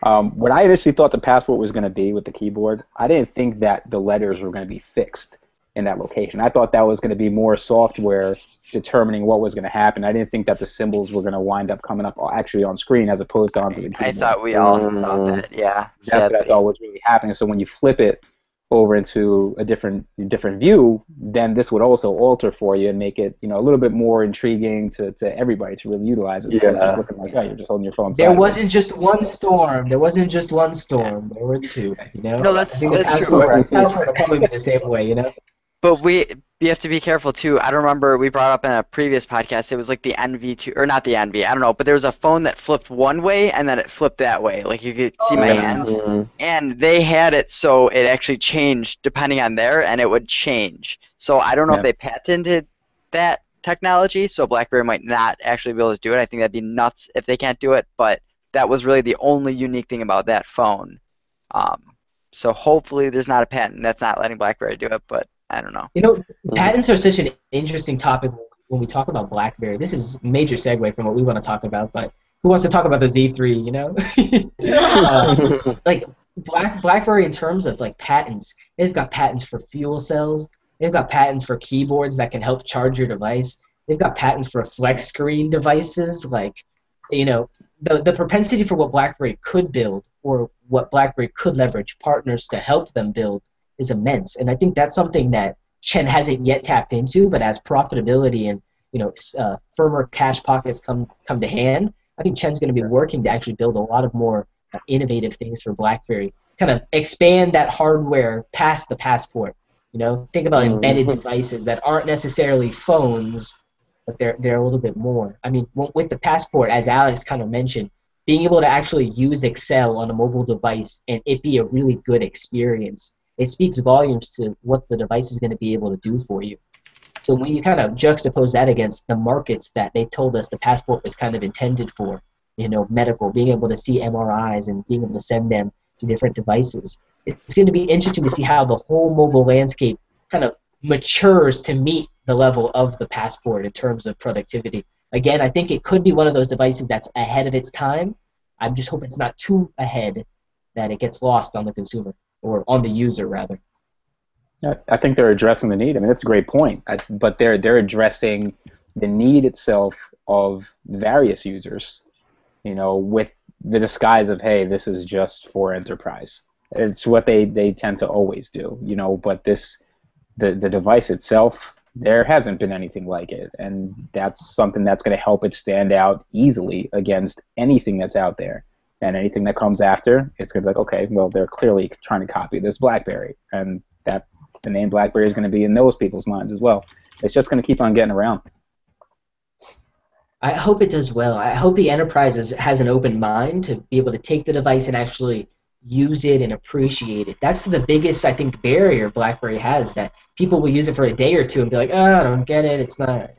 what I initially thought the passport was going to be with the keyboard, I didn't think that the letters were going to be fixed in that location. I thought that was going to be more software determining what was going to happen. I didn't think that the symbols were going to wind up coming up actually on screen as opposed to onto the keyboard. I thought we all thought that. Yeah. That's what I Sadly. thought was really happening. So when you flip it over into a different view, then this would also alter for you and make it, a little bit more intriguing to everybody to really utilize it. So it's just looking like, you're just holding your phone. There wasn't just one storm. There were two. No, that's true. Passport will probably be the same way. But we have to be careful too. I don't remember, we brought up in a previous podcast, it was like the NV2, or not the NV, I don't know, but there was a phone that flipped one way and then it flipped that way. Like you could see my hands. And they had it so it actually changed depending on there, and it would change. So I don't know if they patented that technology, so BlackBerry might not actually be able to do it. I think that'd be nuts if they can't do it, but that was really the only unique thing about that phone. So hopefully there's not a patent that's not letting BlackBerry do it, but I don't know. Patents are such an interesting topic when we talk about BlackBerry. This is a major segue from what we want to talk about, but who wants to talk about the Z3, like BlackBerry in terms of like patents, they've got patents for fuel cells, they've got patents for keyboards that can help charge your device, they've got patents for flex screen devices, like, the propensity for what BlackBerry could build or what BlackBerry could leverage partners to help them build is immense, and I think that's something that Chen hasn't yet tapped into. But as profitability and firmer cash pockets come to hand, I think Chen's going to be working to actually build a lot of more innovative things for BlackBerry, kind of expand that hardware past the passport. Think about embedded devices that aren't necessarily phones, but they're a little bit more. I mean, with the passport, as Alex kind of mentioned, being able to actually use Excel on a mobile device and it be a really good experience. It speaks volumes to what the device is going to be able to do for you. So when you kind of juxtapose that against the markets that they told us the passport was kind of intended for, medical, being able to see MRIs and being able to send them to different devices, it's going to be interesting to see how the whole mobile landscape kind of matures to meet the level of the passport in terms of productivity. Again, I think it could be one of those devices that's ahead of its time. I just hope it's not too ahead that it gets lost on the consumer. Or on the user, rather. I think they're addressing the need. I mean, that's a great point. But they're addressing the need itself of various users, with the disguise of, hey, this is just for enterprise. It's what they tend to always do, But the device itself, there hasn't been anything like it, and that's something that's going to help it stand out easily against anything that's out there. And anything that comes after, it's going to be like, okay, well, they're clearly trying to copy this BlackBerry. And that the name BlackBerry is going to be in those people's minds as well. It's just going to keep on getting around. I hope it does well. I hope the enterprise has an open mind to be able to take the device and actually use it and appreciate it. That's the biggest, I think, barrier BlackBerry has, that people will use it for a day or two and be like, oh, I don't get it. It's not,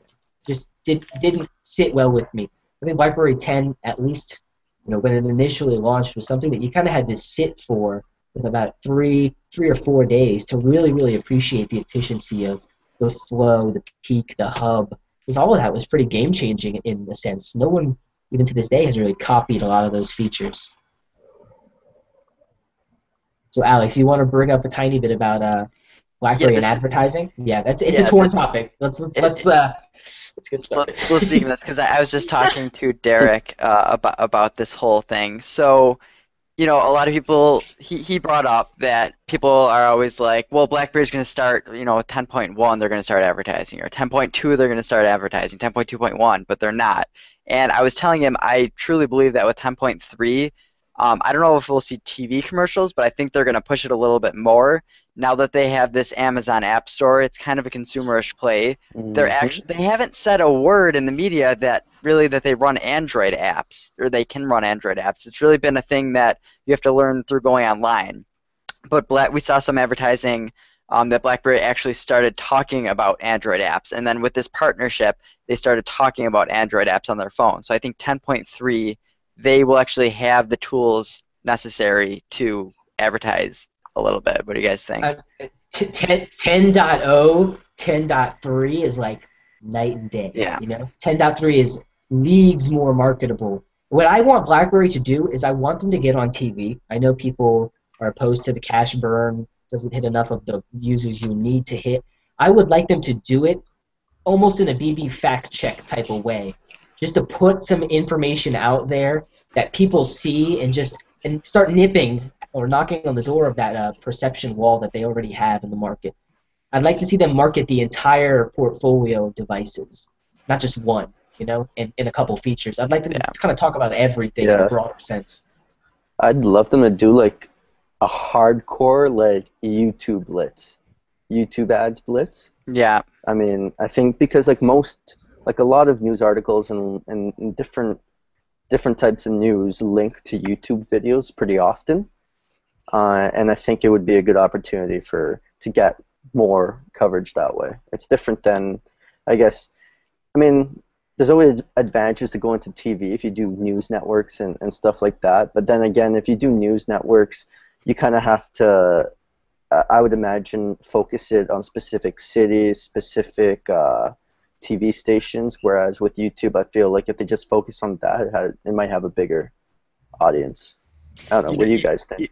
just didn't sit well with me. I think BlackBerry 10, at least, when it initially launched, was something that you kind of had to sit for with about three or 4 days to really, really appreciate the efficiency of the flow, the peak, the hub. Because all of that was pretty game-changing in a sense. No one, even to this day, has really copied a lot of those features. So, Alex, you want to bring up a tiny bit about BlackBerry and advertising? Yeah, it's a torn topic. Let's get started. Let's speak of this, because I was just talking to Derek about this whole thing. So, you know, a lot of people, he brought up that people are always like, well, BlackBerry's going to start, you know, 10.1, they're going to start advertising, or 10.2, they're going to start advertising, 10.2.1, but they're not. And I was telling him I truly believe that with 10.3, I don't know if we'll see TV commercials, but I think they're going to push it a little bit more. Now that they have this Amazon App Store, it's kind of a consumerish play. They haven't said a word in the media that really that they run Android apps or they can run Android apps. It's really been a thing that you have to learn through going online. But we saw some advertising that BlackBerry actually started talking about Android apps, and then with this partnership, they started talking about Android apps on their phone. So I think 10.3, they will actually have the tools necessary to advertise a little bit. What do you guys think? 10.0, 10.3 is like night and day. Yeah. You know, 10.3 is leagues more marketable. What I want BlackBerry to do is I want them to get on TV. I know people are opposed to the cash burn, doesn't hit enough of the users you need to hit. I would like them to do it almost in a BB fact check type of way, just to put some information out there that people see and start nipping or knocking on the door of that perception wall that they already have in the market. I'd like to see them market the entire portfolio of devices, not just one, you know, and a couple features. I'd like them to kind of talk about everything in a broader sense. I'd love them to do like a hardcore like YouTube blitz, YouTube ads blitz. Yeah. I mean, I think because like a lot of news articles and different types of news link to YouTube videos pretty often, and I think it would be a good opportunity to get more coverage that way. It's different than, I guess, I mean, there's always advantages to going to TV if you do news networks and stuff like that, but then again, if you do news networks, you kind of have to, I would imagine, focus it on specific cities, specific TV stations, whereas with YouTube, I feel like if they just focus on that, it might have a bigger audience. I don't know. What do you guys think?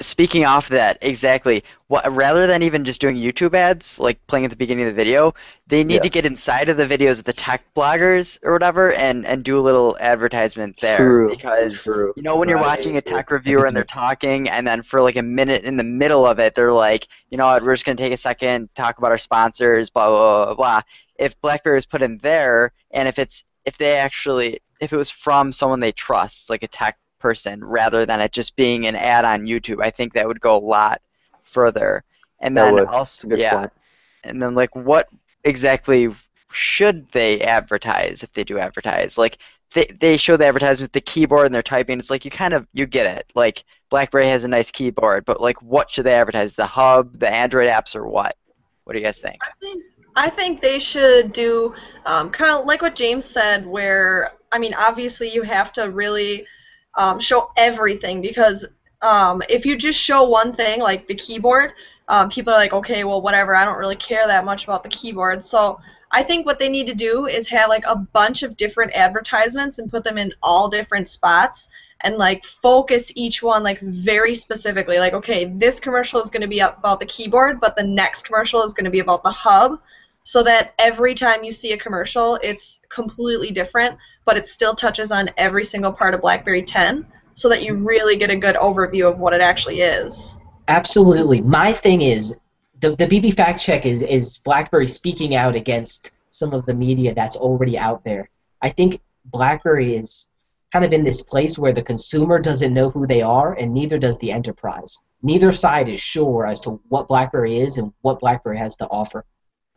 Speaking off that, exactly. Rather than even just doing YouTube ads, like playing at the beginning of the video, they need to get inside of the videos of the tech bloggers or whatever and do a little advertisement there. Because, you know, when you're watching a tech reviewer and they're talking, and then for like a minute in the middle of it, they're like, you know what, we're just going to take a second, talk about our sponsors, blah, blah, blah, blah. If BlackBerry was put in there, and if it was from someone they trust, like a tech person, rather than it just being an ad on YouTube, I think that would go a lot further. And then also, point. And then like, what exactly should they advertise if they do advertise? Like, they show the advertisement with the keyboard and they're typing. It's like you get it. Like, BlackBerry has a nice keyboard, but like, what should they advertise? The hub, the Android apps, or what? What do you guys think? I think they should do kind of like what James said, where, I mean, obviously you have to really show everything, because if you just show one thing, like the keyboard, people are like, okay, well, whatever, I don't really care that much about the keyboard. So I think what they need to do is have like a bunch of different advertisements and put them in all different spots and like focus each one like very specifically. Like, okay, this commercial is going to be about the keyboard, but the next commercial is going to be about the hub, so that every time you see a commercial, it's completely different, but it still touches on every single part of BlackBerry 10, so that you really get a good overview of what it actually is. Absolutely. My thing is, the BB fact check is BlackBerry speaking out against some of the media that's already out there. I think BlackBerry is kind of in this place where the consumer doesn't know who they are, and neither does the enterprise. Neither side is sure as to what BlackBerry is and what BlackBerry has to offer.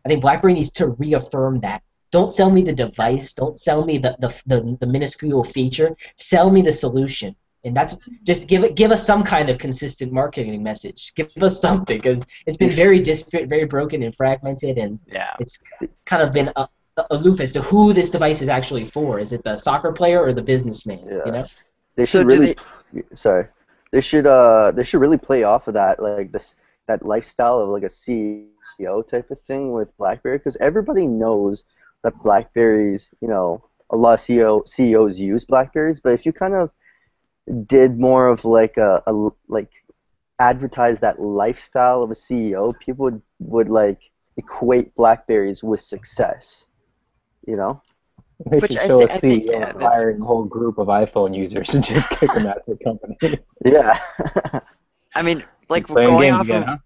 I think BlackBerry needs to reaffirm that. Don't sell me the device. Don't sell me the minuscule feature. Sell me the solution. And that's just give us some kind of consistent marketing message. Give us something, because it's been very disparate, very broken and fragmented, and it's kind of been aloof as to who this device is actually for. Is it the soccer player or the businessman? Yes. You know? They should They should really play off of that, like that lifestyle of like a CEO type of thing with BlackBerry, because everybody knows that BlackBerries, you know, a lot of CEOs use BlackBerries, but if you kind of did more of like a like advertise that lifestyle of a CEO, people would like equate BlackBerries with success, you know? They Which should show a I think CEO yeah, that's firing a whole group of iPhone users and just kick them out of the company. Yeah. I mean, Keep like playing going games off again, of huh?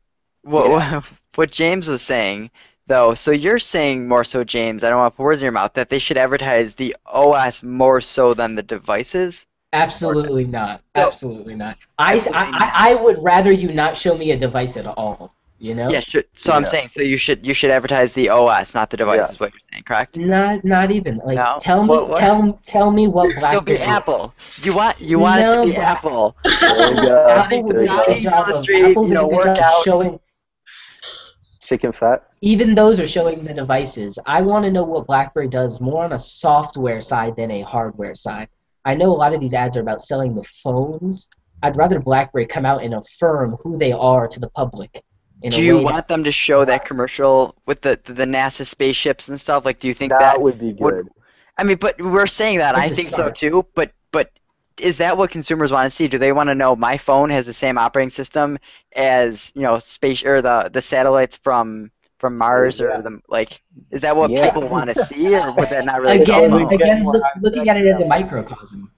what Yeah. what James was saying, though. So you're saying more so, James. I don't want to put words in your mouth. That they should advertise the OS more so than the devices. Or Absolutely not. no, Absolutely not. absolutely not. I would rather you not show me a device at all. You Yeah, know? so I'm Yeah. saying so you should advertise the OS, not the device, Yeah. is what you're saying, correct? Not even. Like No. What? tell me what So be BlackBerry. Apple. You want it to No, be but Apple. There you Apple go. Apple Jogging, would There do you a good go. jogging down job the of street, Apple does a good work job of out. showing. Chicken fat. Even those are showing the devices. I want to know what BlackBerry does more on a software side than a hardware side. I know a lot of these ads are about selling the phones. I'd rather BlackBerry come out and affirm who they are to the public in a Do you way that want them to show that commercial with the NASA spaceships and stuff? Like, do you think That that would be would? good. I mean, but we're saying that. I it's a think so start. too. But is that what consumers want to see? Do they want to know my phone has the same operating system as space or the satellites from Mars or Yeah. the like? Is that what Yeah. people want to see, or would that not really It's sell only Again, phones? get again, more looking access at it as a that way. microcosm.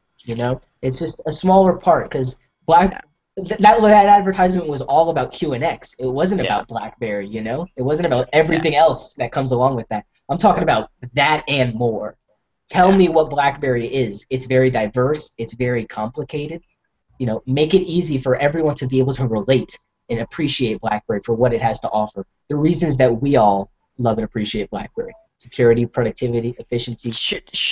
It's just a smaller part because Black Yeah, that advertisement was all about QNX. It wasn't yeah, about BlackBerry. It wasn't about yeah, everything else that comes along with that. I'm talking Yeah. about that and more. Tell yeah. me what BlackBerry is. It's very diverse. It's very complicated. Make it easy for everyone to be able to relate and appreciate BlackBerry for what it has to offer. The reasons that we all love and appreciate BlackBerry: security, productivity, efficiency,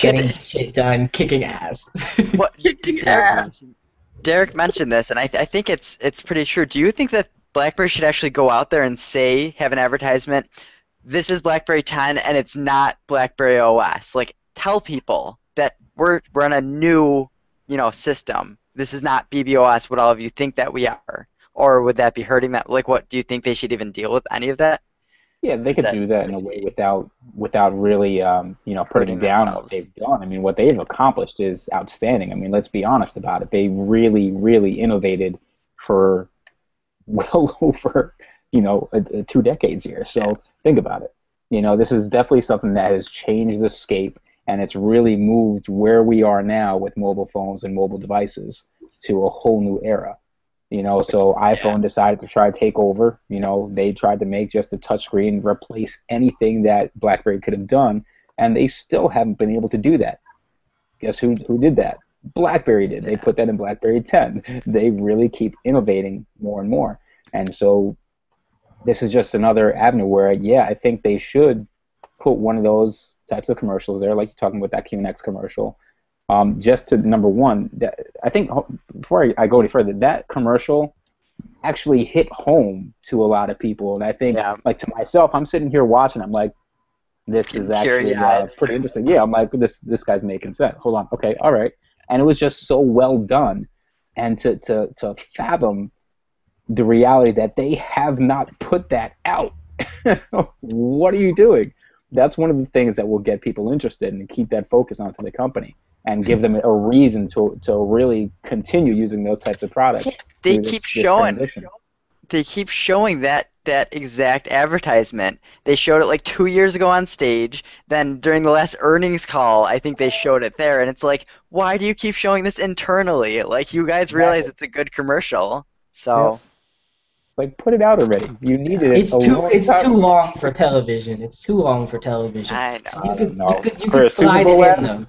getting Should shit done, kicking ass. what Kicking Derek ass. mentioned? Derek mentioned this, and I think it's pretty true. Do you think that BlackBerry should actually go out there and have an advertisement? This is BlackBerry 10, and it's not BlackBerry OS. Like, tell people that we're on a new, system. This is not BBOS. What all of you think that we are, or would that be hurting that? Like, what do you think they should even deal with any of that? Yeah, they Is could that do that in a way risky, without really putting hurting down what themselves? they've done. I mean, what they've accomplished is outstanding. I mean, let's be honest about it. They really, really innovated for well over 2 decades here. Yeah, So think about it. This is definitely something that has changed the scape, and it's really moved where we are now with mobile phones and mobile devices to a whole new era. So yeah, iPhone decided to try to take over. They tried to make just a touchscreen replace anything that BlackBerry could have done, and they still haven't been able to do that. Guess who did that? BlackBerry did. They yeah. put that in BlackBerry 10. They really keep innovating more and more. And so this is just another avenue where, yeah, I think they should put one of those types of commercials there, like you're talking about that QNX commercial. Just to number one, I think before I go any further, that commercial actually hit home to a lot of people, and I think, Yeah, like to myself, I'm sitting here watching, I'm like, this is getting actually teary-eyed. pretty interesting. Yeah, I'm like, this guy's making sense. Hold on, okay, all right, and it was just so well done, and to fathom the reality that they have not put that out. What are you doing? That's one of the things that will get people interested and keep that focus onto the company and give them a reason to really continue using those types of Yeah, products they through keep this showing. transition. They keep showing that exact advertisement. They showed it like 2 years ago on stage. Then during the last earnings call, I think they showed it there. And it's like, why do you keep showing this internally? Like, you guys realize Exactly. it's a good commercial. Yep. So, Like, put it out already. You needed yeah, it a long It's time too ago. long for television. It's too long for television. I So know. you I don't could you know. could you For could a Super slide it Bowl in ad? them.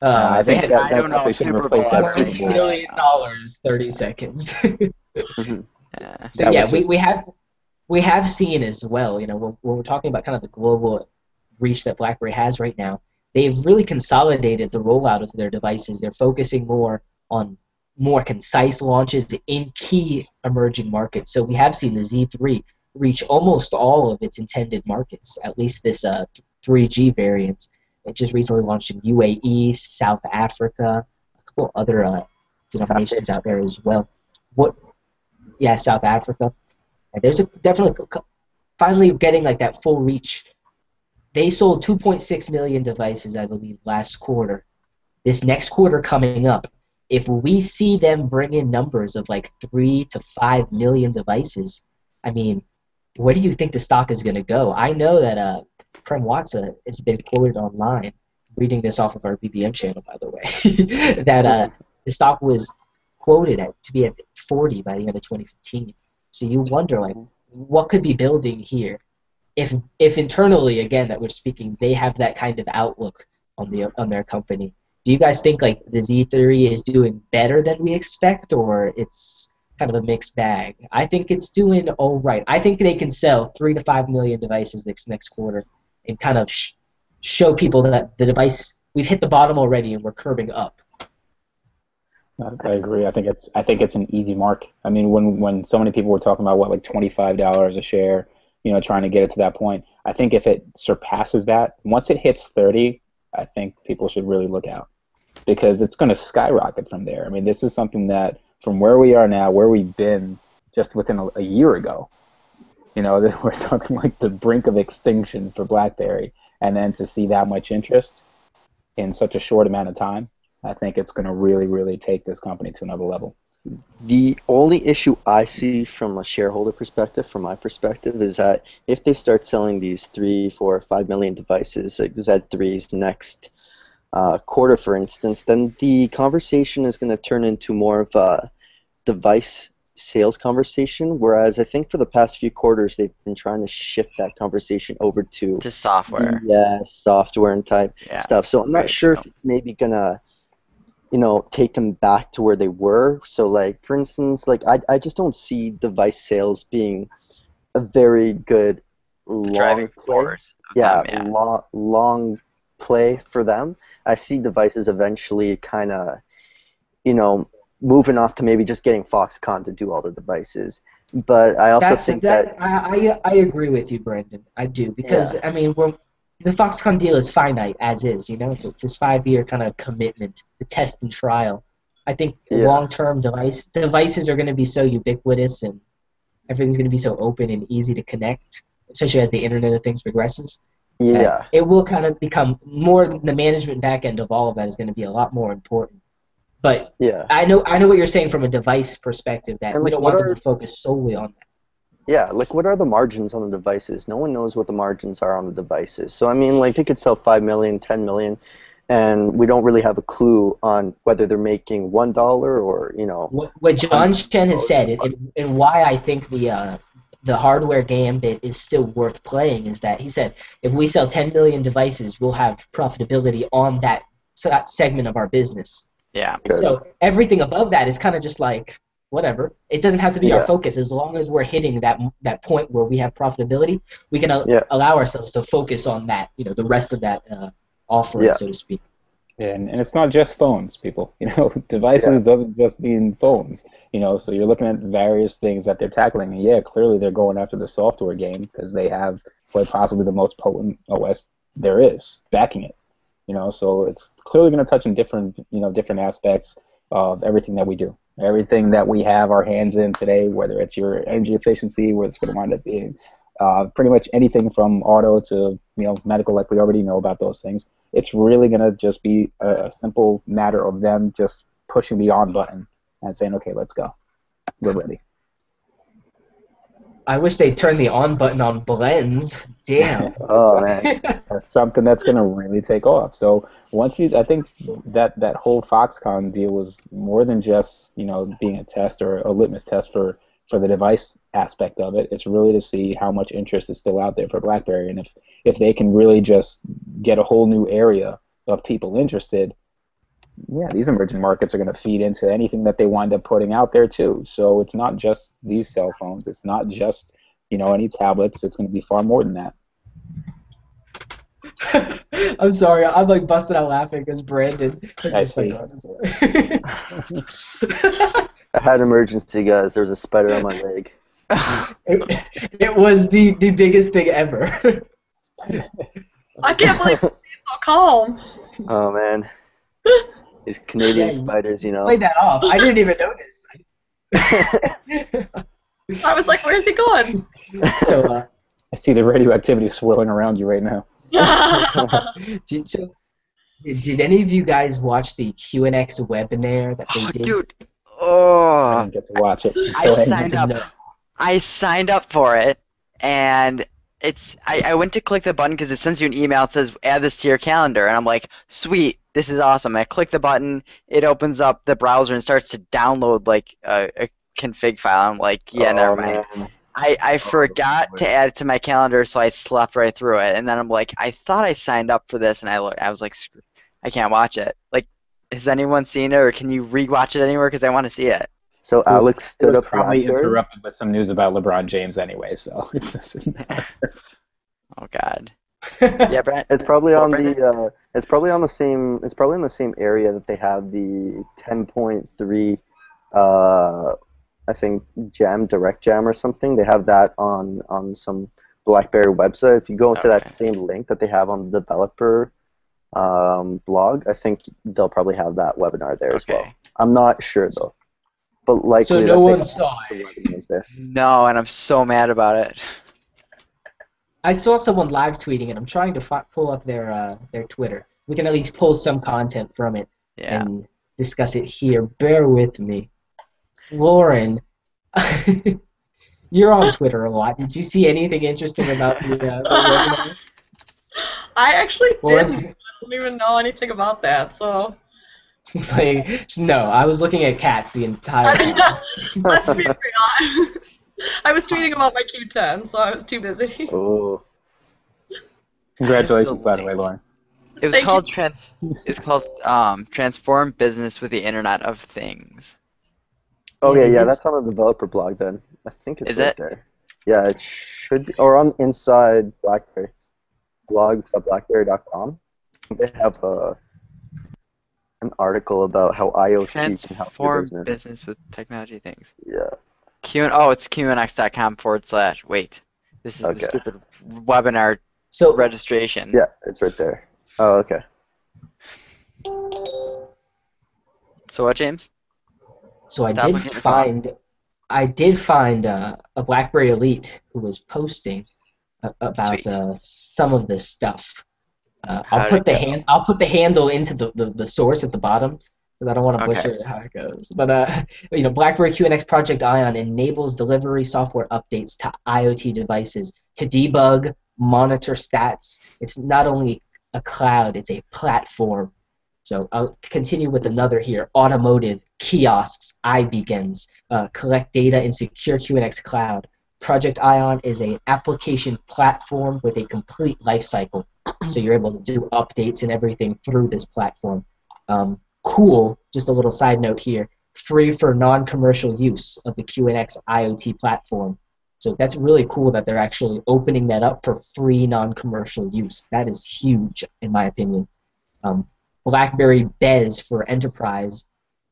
I They think had that I don't know definitely if can Super replace Bowl that ads are Super gonna 20 Bowl catch ad. million on. dollars, 30 seconds. Mhm. Yeah. So That yeah, was we, just we have we have seen as well, when we're talking about kind of the global reach that BlackBerry has right now, they've really consolidated the rollout of their devices. They're focusing more on more concise launches in key emerging markets. So we have seen the Z3 reach almost all of its intended markets, at least this 3G variant. It just recently launched in UAE, South Africa, a couple other South denominations out Africa. there as well. What? Yeah, South Africa. And there's definitely finally getting like that full reach. They sold 2.6 million devices, I believe, last quarter. This next quarter coming up, if we see them bring in numbers of like 3 to 5 million devices, I mean, where do you think the stock is going to go? I know that Prem Watsa has been quoted online reading this off of our BBM channel, by the way, that the stock was quoted to be at 40 by the end of 2015. So you wonder, like, what could be building here if internally, again, that we're speaking, they have that kind of outlook on their company. Do you guys think like the Z3 is doing better than we expect, or it's kind of a mixed bag? I think it's doing all right. I think they can sell 3 to 5 million devices next quarter and kind of show people that the device, we've hit the bottom already and we're curving up. I agree. I think it's an easy mark. I mean, when so many people were talking about like $25 a share, trying to get it to that point, I think if it surpasses that, once it hits 30, I think people should really look out, because it's going to skyrocket from there. I mean, this is something that from where we are now, where we've been just within a year ago, that we're talking like the brink of extinction for BlackBerry, and then to see that much interest in such a short amount of time, I think it's going to really, really take this company to another level. The only issue I see from a shareholder perspective, from my perspective, is that if they start selling these 3, 4, 5 million devices, like Z3s next quarter, for instance, then the conversation is going to turn into more of a device sales conversation, whereas I think for the past few quarters they've been trying to shift that conversation over to software. Yeah, software and type stuff. So I'm not sure if it's maybe going to take them back to where they were. So, like, for instance, like I just don't see device sales being a very good long play. Long play for them. I see devices eventually kind of, moving off to maybe just getting Foxconn to do all the devices. But I also think that I agree with you, Brendan. I do, because I mean, the Foxconn deal is finite as is. It's this 5-year kind of commitment to test and trial. I think long-term devices are going to be so ubiquitous and everything's going to be so open and easy to connect, especially as the Internet of Things progresses. Yeah, it will kind of become more, the management back end of all of that is going to be a lot more important. But I know what you're saying from a device perspective, that we don't want them to focus solely on that. Yeah, like, what are the margins on the devices? No one knows what the margins are on the devices. So, I mean, like, they could sell 5 million, 10 million, and we don't really have a clue on whether they're making $1 or, What John Chen has said, and why I think the hardware gambit is still worth playing, is that he said, if we sell 10 million devices, we'll have profitability on that segment of our business. Yeah. So everything above that is kind of just like, whatever. It doesn't have to be our focus. As long as we're hitting that point where we have profitability, we can allow ourselves to focus on that, the rest of that offering, so to speak. Yeah, and it's not just phones, people. Devices doesn't just mean phones. So you're looking at various things that they're tackling. And clearly they're going after the software game because they have quite possibly the most potent OS there is backing it. So it's clearly going to touch on different aspects of everything that we do. Everything that we have our hands in today, whether it's your energy efficiency, where it's going to wind up being pretty much anything from auto to medical, like we already know about those things. It's really going to just be a simple matter of them just pushing the on button and saying, okay, let's go. We're ready. I wish they'd turn the on button on blends. Damn. Oh, man. That's something that's going to really take off. So I think that whole Foxconn deal was more than just, being a test or a litmus test for the device aspect of it. It's really to see how much interest is still out there for BlackBerry. And if they can really just get a whole new area of people interested, these emerging markets are going to feed into anything that they wind up putting out there too. So it's not just these cell phones. It's not just, any tablets. It's going to be far more than that. I'm sorry. I'm like busted out laughing because Brandon. I see. I had emergency, guys. There was a spider on my leg. It was the biggest thing ever. I can't believe you're so calm. Oh, man. These Canadian spiders, Played that off. I didn't even notice. I was like, where's he going? So, I see the radioactivity swirling around you right now. Did any of you guys watch the QNX webinar that they did? Dude. I didn't get to watch it. I signed up for it, and I went to click the button because it sends you an email. It says add this to your calendar, and I'm like, sweet, this is awesome. I click the button, it opens up the browser and starts to download like a config file. I'm like, yeah, never Oh mind. man. I Oh forgot boy. to add it to my calendar, so I slept right through it. And then I'm like, I thought I signed up for this, and I was like, screw, I can't watch it. Like, has anyone seen it, or can you rewatch it anywhere? Because I want to see it. So It was, Alex it stood was up probably BlackBerry. interrupted with some news about LeBron James anyway, so it doesn't matter. Oh God. Yeah, Brent. It's probably Well, on Brandon. the. It's probably on the same. It's probably in the same area that they have the 10.3. I think Direct Jam or something. They have that on some BlackBerry website. If you go into that Okay. same link that they have on the developer blog, I think they'll probably have that webinar there as well. Okay. I'm not sure though, but So likely no that they one have saw the it. webinars there. No, and I'm so mad about it. I saw someone live tweeting it. I'm trying to pull up their Twitter. We can at least pull some content from it Yeah. and discuss it here. Bear with me, Lauren. You're on Twitter a lot. Did you see anything interesting about the webinar? I actually Lauren's didn't. I don't even know anything about that, so. it's like no. I was looking at cats the entire I mean, time. let's be real. I was tweeting about my Q10, so I was too busy. Oh, Congratulations, by the way, Link. Lauren. It was Thank you. called Transform Business with the Internet of Things. oh Yeah, yeah, they yeah. did. That's on the developer blog then. I think it's Is right it? there. Yeah, it should be, or on inside BlackBerry blogs.blackberry.com. They have an article about how IoT can help your Transform business. Business with Technology Things. Yeah. It's qnx.com/. Wait, this is the Okay. stupid webinar So registration. Yeah, it's right there. Oh, okay. So what, James? so I Stop did looking at your phone. find a BlackBerry Elite who was posting about Sweet. some of this stuff. How did it go? I'll put the handle into the source at the bottom because I don't want to Okay. butcher how it goes. But BlackBerry QNX Project Ion enables delivery software updates to IoT devices to debug, monitor stats. It's not only a cloud; it's a platform. So I'll continue with another here: automotive kiosks, iBeacons, collect data in secure QNX cloud. Project Ion is an application platform with a complete lifecycle. So you're able to do updates and everything through this platform. Cool, just a little side note here, free for non-commercial use of the QNX IoT platform. So that's really cool that they're actually opening that up for free non-commercial use. That is huge, in my opinion. BlackBerry Bez for enterprise,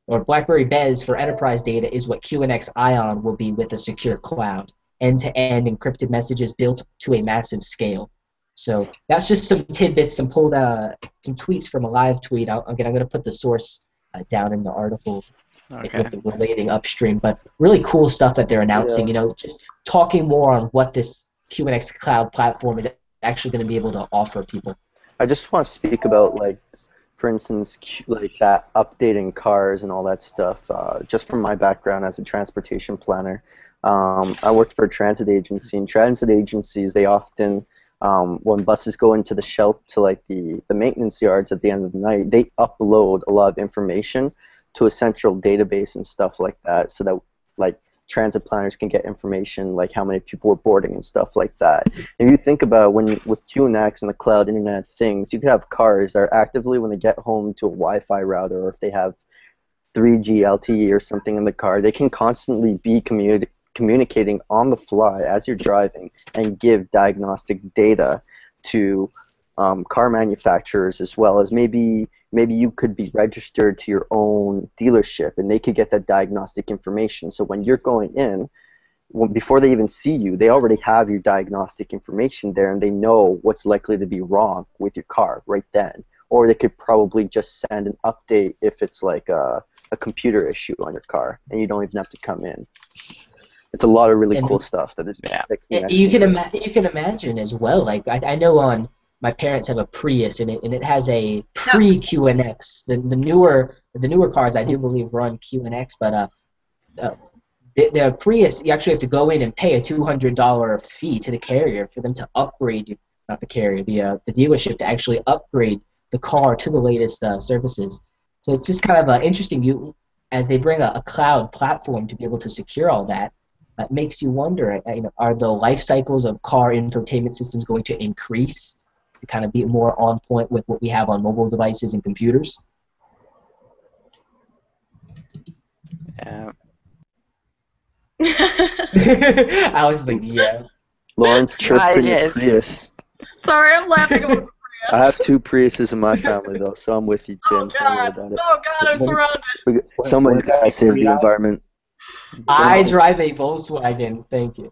or BlackBerry Bez for enterprise data is what QNX Ion will be with a secure cloud. End-to-end encrypted messages built to a massive scale. So that's just some tidbits, some tweets from a live tweet. I'm going to put the source down in the article Okay. with the relating upstream. But really cool stuff that they're announcing. Yeah. Just talking more on what this QNX cloud platform is actually going to be able to offer people. I just want to speak about for instance, like that updating cars and all that stuff. Just from my background as a transportation planner, I worked for a transit agency. And transit agencies, they often, when buses go into the shelter, to the maintenance yards at the end of the night, they upload a lot of information to a central database and stuff like that, so that transit planners can get information like how many people were boarding and stuff like that. If you think about with QNX and the cloud Internet of Things, you could have cars that are actively, when they get home to a Wi-Fi router, or if they have 3G LTE or something in the car, they can constantly be communicating on the fly as you're driving and give diagnostic data to car manufacturers, as well as maybe you could be registered to your own dealership and they could get that diagnostic information. So when you're going in, before they even see you, they already have your diagnostic information there, and they know what's likely to be wrong with your car right then. Or they could probably just send an update if it's like a computer issue on your car, and you don't even have to come in. It's a lot of really cool stuff that is. Yeah. You can imagine as well. Like I know on my parents have a Prius, and it has a pre-QNX. The newer cars I do believe run QNX, but the Prius, you actually have to go in and pay a $200 fee to the carrier for them to upgrade, not the carrier, the dealership to actually upgrade the car to the latest services. So it's just kind of interesting as they bring a cloud platform to be able to secure all that. It makes you wonder, are the life cycles of car infotainment systems going to increase to kind of be more on point with what we have on mobile devices and computers? Yeah. Alex is like, yeah. Lauren's chirping yeah, the Prius. Sorry, I'm laughing about the Prius. I have 2 Priuses in my family, though, so I'm with you, Oh James. Don't worry god! about it. Oh god, I'm surrounded. Somebody's got to save the environment. I drive a Volkswagen. Thank you.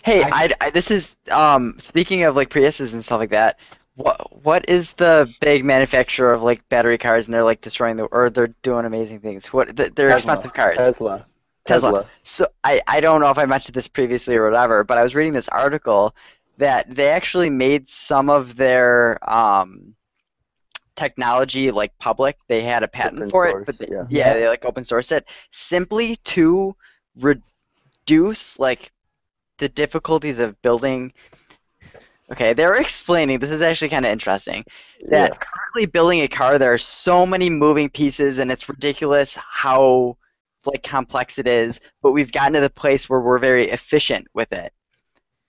Hey, this is speaking of like Priuses and stuff like that. What is the big manufacturer of like battery cars and they're like destroying or they're doing amazing things? They're expensive cars. Tesla. So I don't know if I mentioned this previously or whatever, but I was reading this article that they actually made some of their technology like public. They had a patent Open for source, it, but yeah. they like open source it simply to reduce like the difficulties of building. Okay, they were explaining, this is actually kind of interesting, that currently building a car, there are so many moving pieces and it's ridiculous how like complex it is, but we've gotten to the place where we're very efficient with it.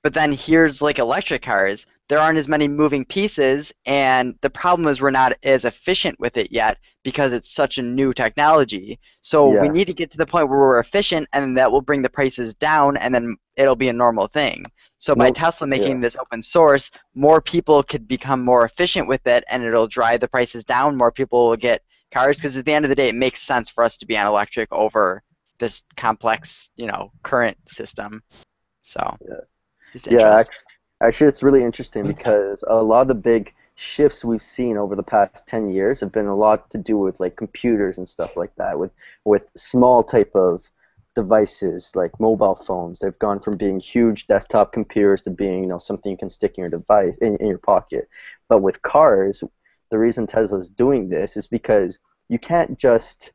But then here's like electric cars, there aren't as many moving pieces, and the problem is we're not as efficient with it yet because it's such a new technology. So we need to get to the point where we're efficient, and that will bring the prices down, and then it'll be a normal thing. So by Tesla making this open source, more people could become more efficient with it, and it'll drive the prices down. More people will get cars, because at the end of the day, it makes sense for us to be on electric over this complex, current system. So it's interesting. Actually, it's really interesting because a lot of the big shifts we've seen over the past 10 years have been a lot to do with like computers and stuff like that, with small type of devices like mobile phones. They've gone from being huge desktop computers to being something you can stick in your device in your pocket. But with cars, the reason Tesla's doing this is because you can't just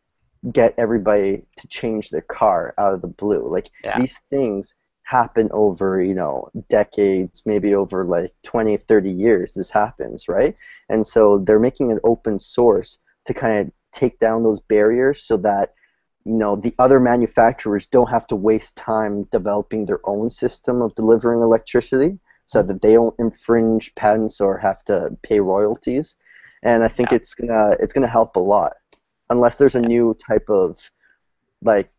get everybody to change their car out of the blue. Like these things happen over decades, maybe over like 20, 30 years. This happens, right? And so they're making it open source to kind of take down those barriers so that the other manufacturers don't have to waste time developing their own system of delivering electricity, so that they don't infringe patents or have to pay royalties. And I think it's gonna help a lot, unless there's a new type of like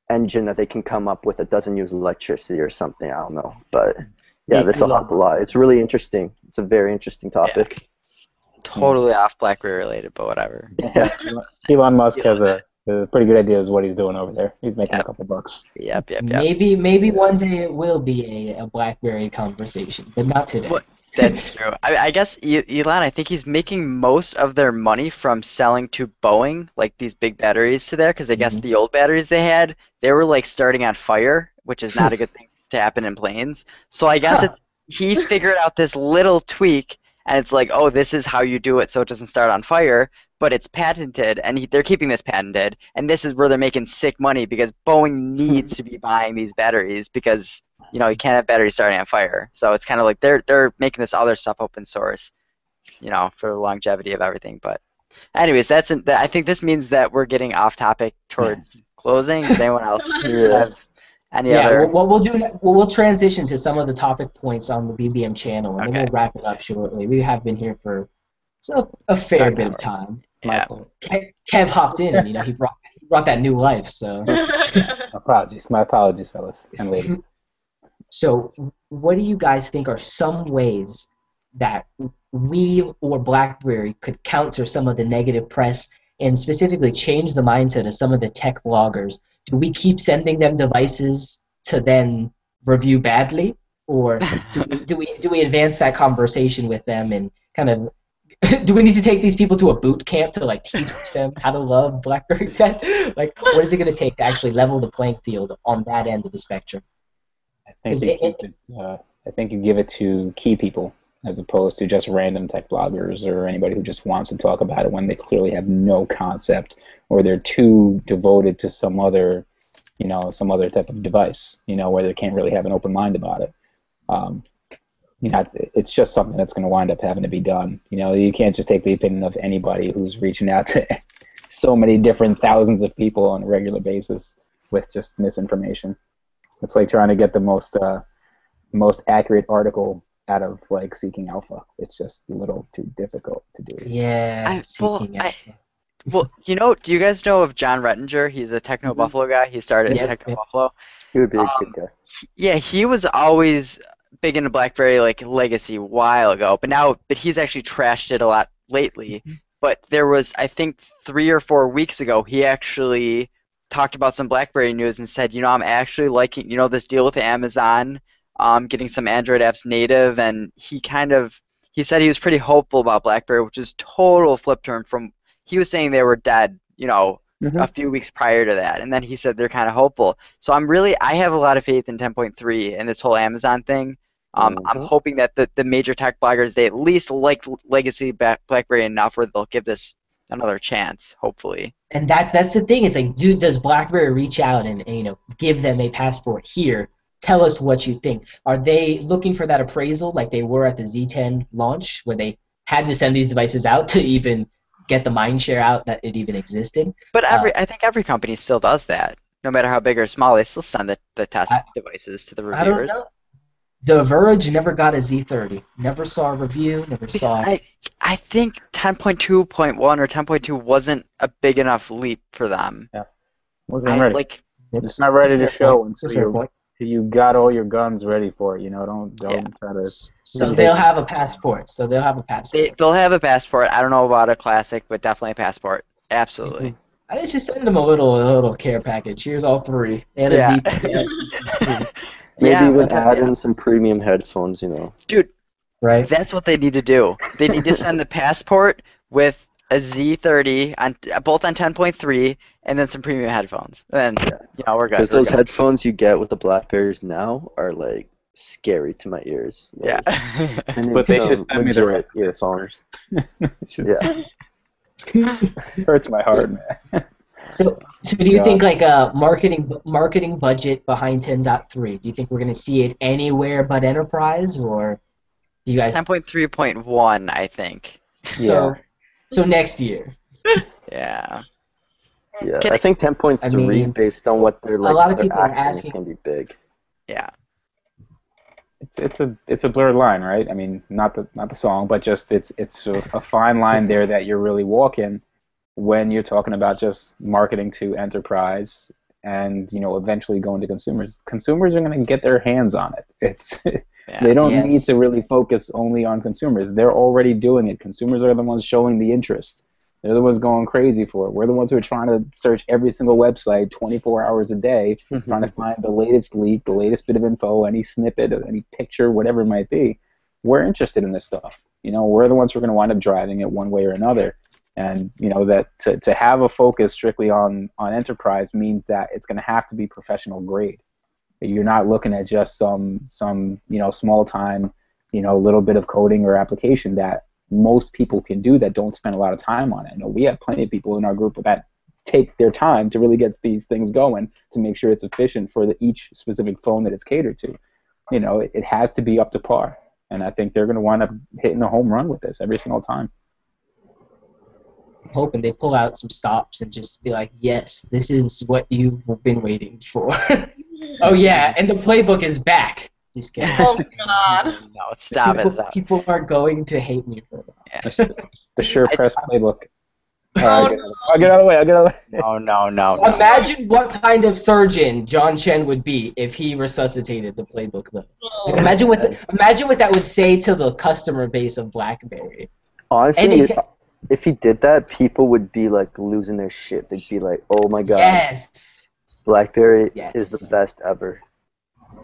engine that they can come up with that doesn't use electricity or something. I don't know, but this will help a lot. It's really interesting. It's a very interesting topic. Totally off BlackBerry related, but whatever. Elon Musk has a pretty good idea of what he's doing over there. He's making a couple bucks. Yep. Maybe one day it will be a BlackBerry conversation, but not today. That's true. I guess Elon, I think he's making most of their money from selling to Boeing, like these big batteries to there, because I guess the old batteries they had, they were like starting on fire, which is not a good thing to happen in planes. So I guess he figured out this little tweak, and it's like, oh, this is how you do it so it doesn't start on fire, but it's patented, and they're keeping this patented, and this is where they're making sick money because Boeing needs to be buying these batteries because you can't have batteries starting on fire. So it's kind of like they're making this other stuff open source, for the longevity of everything. But anyways, I think this means that we're getting off topic towards closing. Does anyone else have any other? What we'll do, we'll transition to some of the topic points on the BBM channel, and then we'll wrap it up shortly. We have been here for a fair bit of time. Yeah. Kev hopped in, and he brought that new life. So my apologies, fellas and lady. So, what do you guys think are some ways that we or BlackBerry could counter some of the negative press and specifically change the mindset of some of the tech bloggers? Do we keep sending them devices to then review badly, or do we advance that conversation with them and kind of do we need to take these people to a boot camp to like teach them how to love BlackBerry tech? Like, what is it going to take to actually level the playing field on that end of the spectrum? I think you give it to key people as opposed to just random tech bloggers or anybody who just wants to talk about it when they clearly have no concept or they're too devoted to some other some other type of device, where they can't really have an open mind about it. Um, it's just something that's going to wind up having to be done. You can't just take the opinion of anybody who's reaching out to so many different thousands of people on a regular basis with just misinformation. It's like trying to get the most accurate article out of like Seeking Alpha. It's just a little too difficult to do. Yeah, Seeking Alpha. Well, do you guys know of John Rettinger? He's a Techno Buffalo guy. He started in Techno Buffalo. He would be a good guy. Yeah, he was always big into BlackBerry legacy a while ago, but he's actually trashed it a lot lately. But there was, I think, 3 or 4 weeks ago, he actually talked about some BlackBerry news and said, I'm actually liking, this deal with Amazon, getting some Android apps native, and he said he was pretty hopeful about BlackBerry, which is total flip turn from, he was saying they were dead, a few weeks prior to that, and then he said they're kind of hopeful. So I have a lot of faith in 10.3 and this whole Amazon thing. I'm hoping that the major tech bloggers, they at least like legacy BlackBerry enough where they'll give this another chance, hopefully. And that's the thing. It's like, dude, does BlackBerry reach out and give them a passport here? Tell us what you think. Are they looking for that appraisal like they were at the Z10 launch, where they had to send these devices out to even get the mind share out that it even existed? But I think every company still does that. No matter how big or small, they still send the test devices to the reviewers. I don't know. The Verge never got a Z30. Never saw a review. Never saw. I think 10.2.1 or 10.2 wasn't a big enough leap for them. Yeah, wasn't ready. It's not ready to show until you got all your guns ready for it. Don't try to. So they'll have a passport. They'll have a passport. I don't know about a classic, but definitely a passport. Absolutely. I just send them a little care package. Here's all 3 and a Z. Maybe even add in some premium headphones, Dude, right? That's what they need to do. They need to send the passport with a Z30 both on 10.3 and then some premium headphones. And then, we're good. Because those headphones you get with the BlackBerries now are like scary to my ears. Yeah. But they should send me the right earphones. Hurts my heart, man. So do you think like a marketing budget behind 10.3? Do you think we're going to see it anywhere but enterprise, or do you guys? 10.3.1, I think. So next year. Yeah. Yeah, I think 10.3, based on what they're like, a lot of people are asking, is going to be big. Yeah. It's a blurred line, right? I mean, not the song, but just it's a fine line there that you're really walking when you're talking about just marketing to enterprise and eventually going to consumers. Consumers are going to get their hands on it. They don't need to really focus only on consumers. They're already doing it. Consumers are the ones showing the interest. They're the ones going crazy for it. We're the ones who are trying to search every single website 24 hours a day, trying to find the latest leak, the latest bit of info, any snippet, any picture, whatever it might be. We're interested in this stuff. We're the ones who are going to wind up driving it one way or another. And that to have a focus strictly on enterprise means that it's going to have to be professional grade. You're not looking at just some small time little bit of coding or application that most people can do that don't spend a lot of time on it. We have plenty of people in our group that take their time to really get these things going to make sure it's efficient for each specific phone that it's catered to. It has to be up to par, and I think they're going to wind up hitting a home run with this every single time. Hoping they pull out some stops and just be like, yes, this is what you've been waiting for. Oh yeah, and the playbook is back. Just kidding. Oh God. No, stop it. People are going to hate me for that. The sure press playbook. Oh, I'll get out of the way. No. Imagine what kind of surgeon John Chen would be if he resuscitated the playbook, though. Like, imagine what that would say to the customer base of BlackBerry. Honestly, if he did that, people would be like losing their shit. They'd be like, "Oh my God, yes, BlackBerry is the best ever."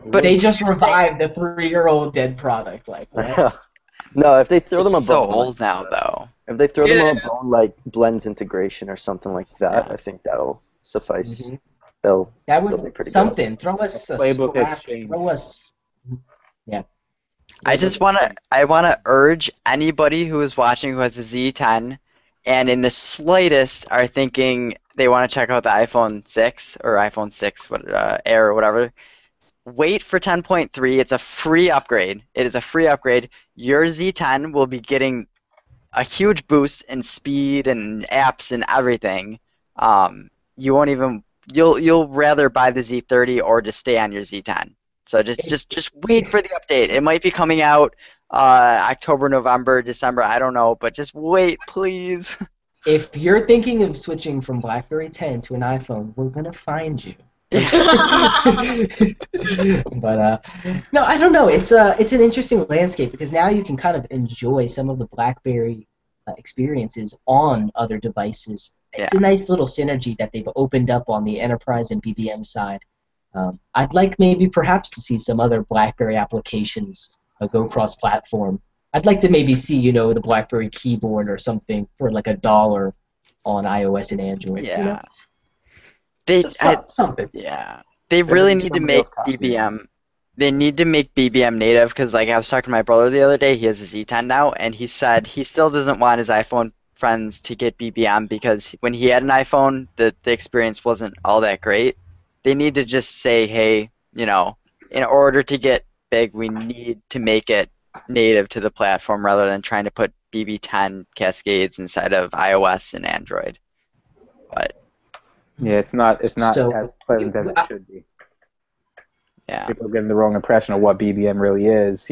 But they just revived the 3-year-old dead product, like what? No, if they throw them a bone, so old now, though. If they throw them a bone like Blends integration or something like that, I think that'll suffice. Mm-hmm. They'll be pretty something. Good. Throw us a playbook scrap. exchange. Throw us. Yeah. I wanna urge anybody who is watching who has a Z10 and in the slightest are thinking they want to check out the iPhone 6 or iPhone 6 Air or whatever, wait for 10.3. It's a free upgrade. It is a free upgrade. Your Z10 will be getting a huge boost in speed and apps and everything. You won't even you'll rather buy the Z30 or just stay on your Z10. So just wait for the update. It might be coming out October, November, December. I don't know, but just wait, please. If you're thinking of switching from BlackBerry 10 to an iPhone, we're gonna find you. But no, I don't know. It's an interesting landscape because now you can kind of enjoy some of the BlackBerry experiences on other devices. It's a nice little synergy that they've opened up on the enterprise and BBM side. I'd like maybe perhaps to see some other BlackBerry applications go cross-platform. I'd like to maybe see, the BlackBerry keyboard or something for like $1 on iOS and Android. Yeah. Something. Yeah. They really need to make BBM. They need to make BBM native because, like, I was talking to my brother the other day. He has a Z10 now, and he said he still doesn't want his iPhone friends to get BBM because when he had an iPhone, the experience wasn't all that great. They need to just say, hey, in order to get big, we need to make it native to the platform rather than trying to put BB10 cascades inside of iOS and Android. But yeah, it's not as pleasant as it should be. Yeah. People are getting the wrong impression of what BBM really is,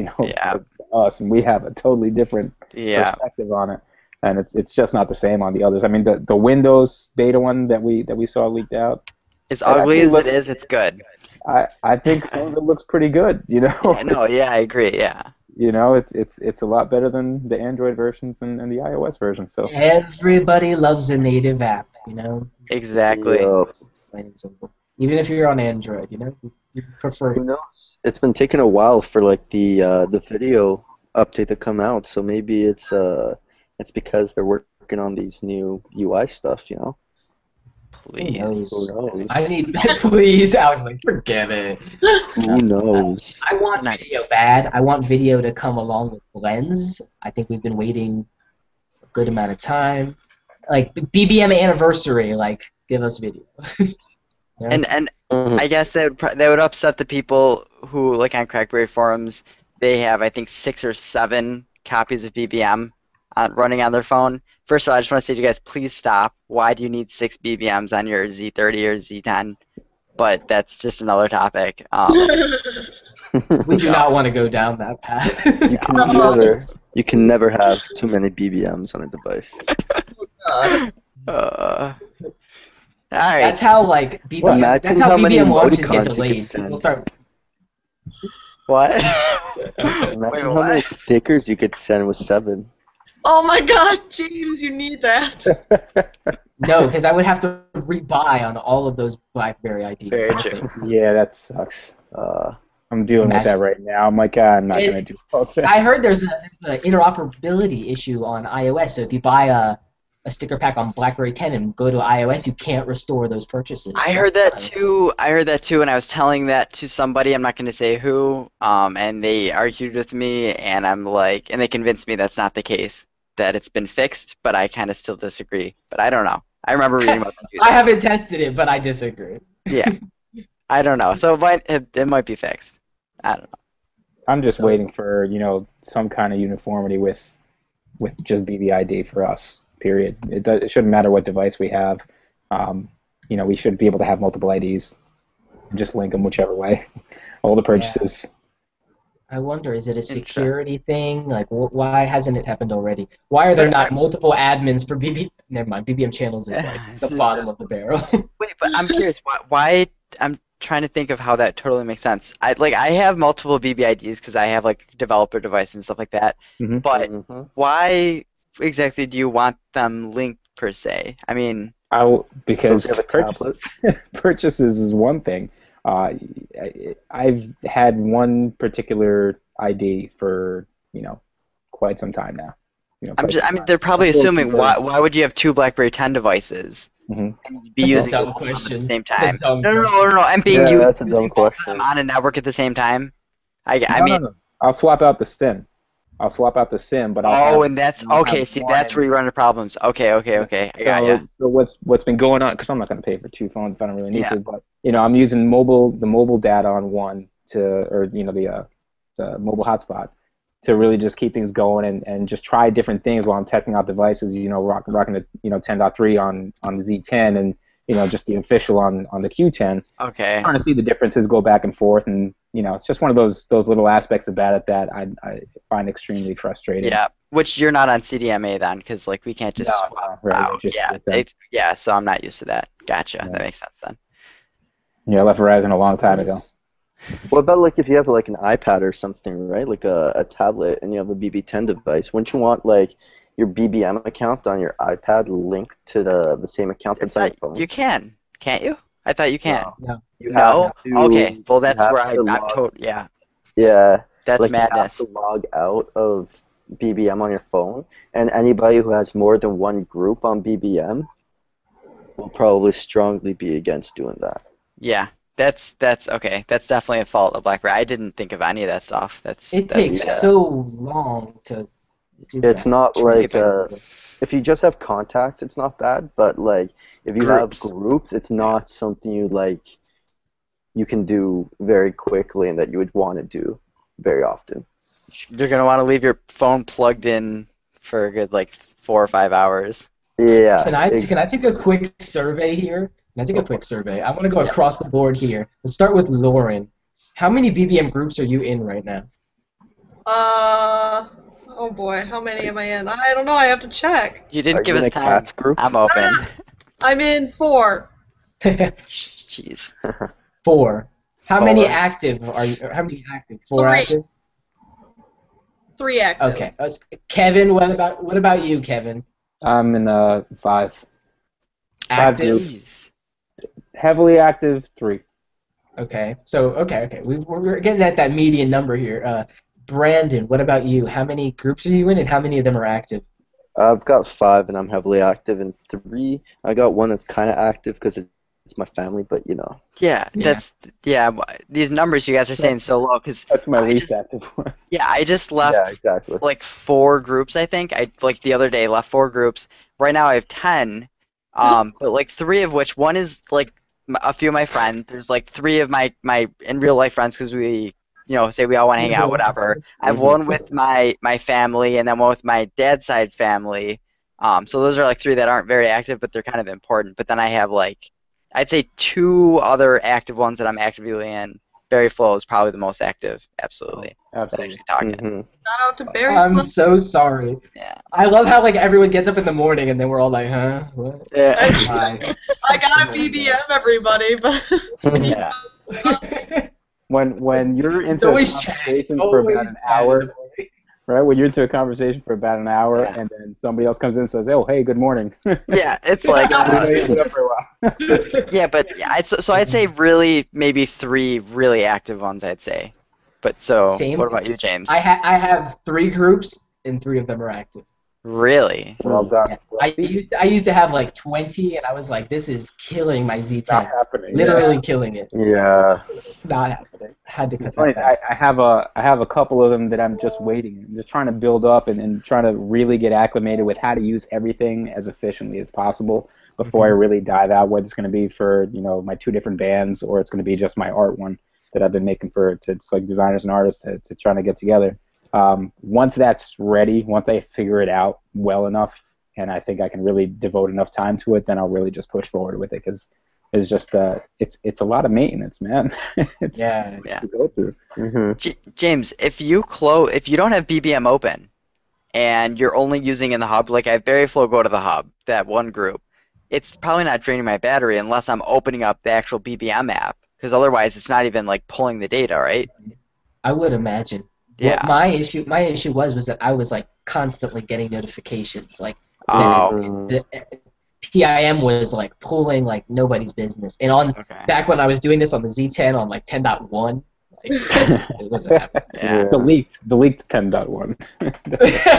us, and we have a totally different perspective on it, and it's just not the same on the others. I mean, the Windows beta one that we saw leaked out. As ugly as it is, it's good. I think some of it looks pretty good, I agree. Yeah. It's a lot better than the Android versions and the iOS version. So everybody loves a native app, Exactly. It's plain and simple. Even if you're on Android, you prefer. Who knows? It's been taking a while for like the video update to come out, so maybe it's because they're working on these new UI stuff, Please. Who knows? I need please. I was like, forget it. Who knows? I want video bad. I want video to come along with Lens. I think we've been waiting a good amount of time. Like BBM anniversary, like give us video. And I guess that would upset the people who, like on Crackberry forums, they have I think 6 or 7 copies of BBM running on their phone. First of all, I just want to say to you guys, please stop. Why do you need 6 BBMs on your Z30 or Z10? But that's just another topic. We do not want to go down that path. You can never have too many BBMs on a device. All right. That's how BBM. That's how BBM launches get delayed. People start. What? Imagine how many stickers you could send with 7. Oh my God, James, you need that. No, because I would have to rebuy on all of those BlackBerry IDs. Very true. Yeah, that sucks. I'm dealing with that right now. I'm like, I'm not gonna do all that. I heard there's an interoperability issue on iOS. So if you buy a sticker pack on BlackBerry 10 and go to iOS, you can't restore those purchases. I heard that too, and I was telling that to somebody, I'm not going to say who, and they argued with me, and I'm like, and they convinced me that's not the case, that it's been fixed, but I kind of still disagree. But I don't know. I remember reading about them. I haven't tested it, but I disagree. Yeah. I don't know. So it might be fixed. I don't know. I'm just waiting for, some kind of uniformity with just BBID for us. Period. It shouldn't matter what device we have. We should be able to have multiple IDs and just link them whichever way. All the purchases. Yeah. I wonder, is it a security thing? Like, why hasn't it happened already? Why are there not multiple admins for BBM? Never mind. BBM channels is like the bottom of the barrel. Wait, but I'm curious. Why? I'm trying to think of how that totally makes sense. I have multiple BBIDs because I have like developer devices and stuff like that. Mm-hmm. But why exactly do you want them linked per se? I mean, because purchases is one thing. I've had one particular ID for quite some time now. They're probably assuming why would you have 2 BlackBerry 10 devices and be using dumb both of them at the question. same time? No. No. I'm being used that's a dumb question. on a network at the same time. I mean, no. I'll swap out the STIM. I'll swap out the SIM, but and that's okay. See, that's where you run into problems. Okay. I got ya. So what's been going on? Because I'm not going to pay for two phones if I don't really need Yeah. to. But I'm using the mobile data on one or the mobile hotspot to really just keep things going and just try different things while I'm testing out devices. Rocking the 10.3 on the Z10 and just the official on the Q10. Okay. Trying to see the differences go back and forth, and it's just one of those little aspects about it that I find extremely frustrating. Yeah, which you're not on CDMA then, because like we can't just swap out. Yeah, so I'm not used to that. Gotcha. Yeah. That makes sense then. Yeah, I left Verizon a long time ago. What about like if you have like an iPad or something, right? Like a tablet, and you have a BB10 device. Wouldn't you want like your BBM account on your iPad linked to the same account that's on your phone? You can, can't you? I thought you can. No. You No? have to, Okay. Well, that's you have where to I'm log- told. Yeah. Yeah. That's Like madness. you have to log out of BBM on your phone, and anybody who has more than one group on BBM will probably strongly be against doing that. Yeah. That's okay. That's definitely a fault of BlackBerry. I didn't think of any of that stuff. That's takes bad. so long to do It's that. not like Keep if you just have contacts, it's not bad. But like if you Groups. have groups, it's not something you can do very quickly and that you would want to do very often. You're gonna want to leave your phone plugged in for a good like 4 or 5 hours. Yeah. Can I take a quick survey here? Can I take a quick survey? I want to go across the board here. Let's start with Lauren. How many BBM groups are you in right now? Oh boy, how many am I in? I don't know, I have to check. You didn't Are give you in us a time. cats group? I'm open. I'm in 4. Jeez. 4. How many Four. active are you? Or how many active? 4 3. active. 3 active. Okay. Kevin, what about you, Kevin? I'm in 5. Active. Jeez. Heavily active 3. Okay. So okay. We're getting at that median number here. Brandon, what about you? How many groups are you in, and how many of them are active? I've got 5, and I'm heavily active in 3. I got one that's kind of active because it's my family, but Yeah, these numbers you guys are saying so low because That's my least active one. yeah, I just left Yeah, exactly. like 4 groups. I think I like the other day left 4 groups. Right now I have 10, but like 3 of which one is like a few of my friends. There's like 3 of my in real life friends because we say we all want to hang out, whatever. I have one with my family and then one with my dad's side family. So those are like 3 that aren't very active, but they're kind of important. But then I have like I'd say 2 other active ones that I'm actively in. BerryFlow is probably the most active, absolutely. Absolutely. Talking. Mm-hmm. Shout out to Barry. I'm so sorry. Yeah. I love how like everyone gets up in the morning and then we're all like, huh? What? Yeah. Hi. I got a BBM, everybody, but Yeah. When you're It's into a always conversation chat. for Always about an chat hour, in the morning. right? When you're into a conversation for about an hour, Yeah. and then somebody else comes in and says, "Oh, hey, good morning." Yeah, it's like You've been up for a while. yeah, but so I'd say really maybe 3 really active ones. I'd say, but so Same. what about you, James? I have 3 groups and 3 of them are active. Really? Well done. Yeah. Well, I see, used to have like 20 and I was like, this is killing my not Z10. happening. Literally killing it. Yeah. Not happening. Had to cut It's funny. that back. I have a couple of them that I'm just waiting. I'm just trying to build up and trying to really get acclimated with how to use everything as efficiently as possible before I really dive out. Whether it's going to be for my 2 different bands or it's going to be just my art one that I've been making to like designers and artists to trying to get together. Once that's ready, once I figure it out well enough, and I think I can really devote enough time to it, then I'll really just push forward with it because it's just it's a lot of maintenance, man. It's Yeah. to go through. Mm-hmm. James, if you don't have BBM open, and you're only using in the hub, like I have BerryFlow go to the hub, that one group, it's probably not draining my battery unless I'm opening up the actual BBM app, because otherwise it's not even like pulling the data, right? I would imagine. Yeah. What my issue was that I was like constantly getting notifications. Like Oh. the PIM was like pulling like nobody's business. And on Okay. back when I was doing this on the Z10 on like 10.1, like it wasn't happening. Yeah. The leaked 10.1.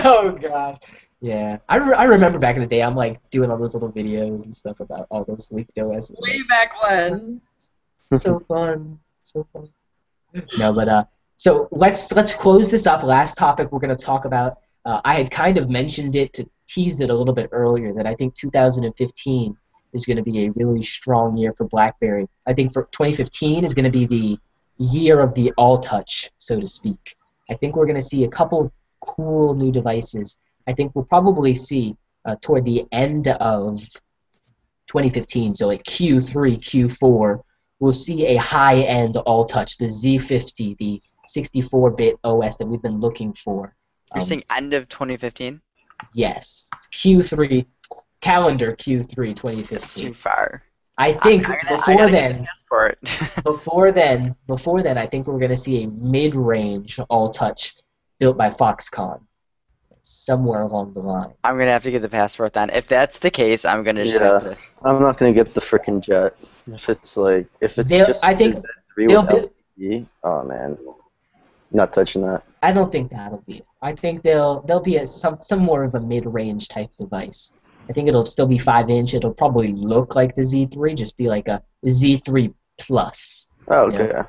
Oh gosh. Yeah. I remember back in the day I'm like doing all those little videos and stuff about all those leaked OSs. way back when. So fun. So fun. No, but So let's close this up. Last topic we're going to talk about. I had kind of mentioned it to tease it a little bit earlier that I think 2015 is going to be a really strong year for BlackBerry. I think for 2015 is going to be the year of the all touch, so to speak. I think we're going to see a couple cool new devices. I think we'll probably see toward the end of 2015, so like Q3, Q4, we'll see a high-end all-touch, the Z50, the 64-bit OS that we've been looking for. You're saying end of 2015? Yes, Q3, calendar Q3 2015. That's too far. I think before then, for it. before then, I think we're going to see a mid-range all-touch built by Foxconn somewhere along the line. I'm going to have to get the passport then. If that's the case, I'm going to just have to... I'm not going to get the frickin' Jet. If it's just I think Z3 with LTE, oh man, not touching that. I don't think that'll be it. I think they'll be some more of a mid-range type device. I think it'll still be 5-inch. It'll probably look like the Z3, just be like a Z3 Plus. Oh, okay. You know?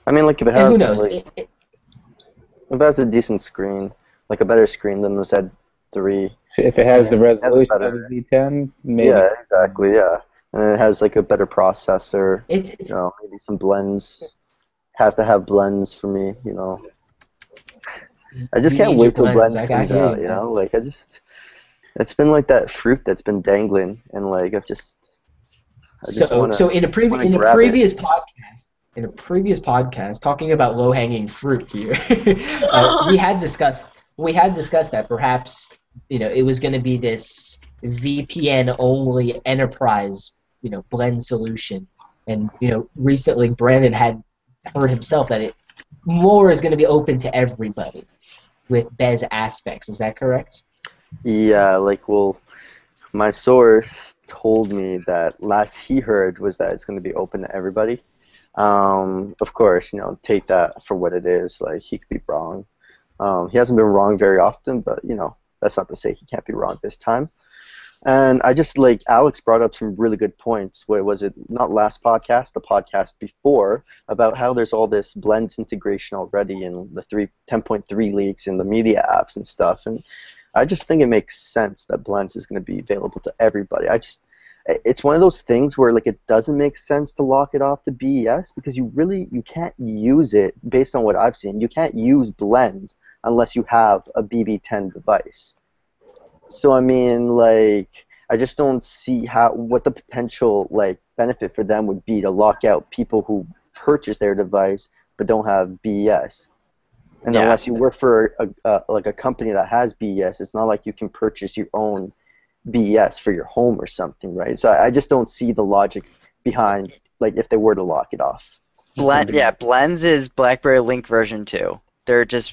I mean, like if it has, who knows? if it has a decent screen, like a better screen than the Z3. If it has the resolution of the Z10, maybe. Yeah, exactly. Yeah, and it has like a better processor. It's maybe some blends. Has to have blends for me. I just can't wait till blends comes out. Like it's been like that fruit that's been dangling, and like So in a previous podcast, talking about low-hanging fruit here, we had discussed that perhaps it was going to be this VPN-only enterprise blend solution, and recently Brandon had heard himself that more is going to be open to everybody with BES aspects. Is that correct? Yeah, my source told me that last he heard was that it's going to be open to everybody. Of course, take that for what it is. Like, he could be wrong. He hasn't been wrong very often, but, that's not to say he can't be wrong this time. And I just, Alex brought up some really good points. Wait, was it not last podcast, the podcast before, about how there's all this blends integration already in the 10.3 leaks in the media apps and stuff. And I just think it makes sense that blends is going to be available to everybody. It's one of those things where it doesn't make sense to lock it off to BES because you can't use it based on what I've seen. You can't use blends unless you have a BB10 device. So I mean, I just don't see what the potential benefit for them would be to lock out people who purchase their device but don't have BES. And unless you work for a company that has BES, it's not like you can purchase your own BES for your home or something, right? So I just don't see the logic behind if they were to lock it off. Blends is BlackBerry Link version 2.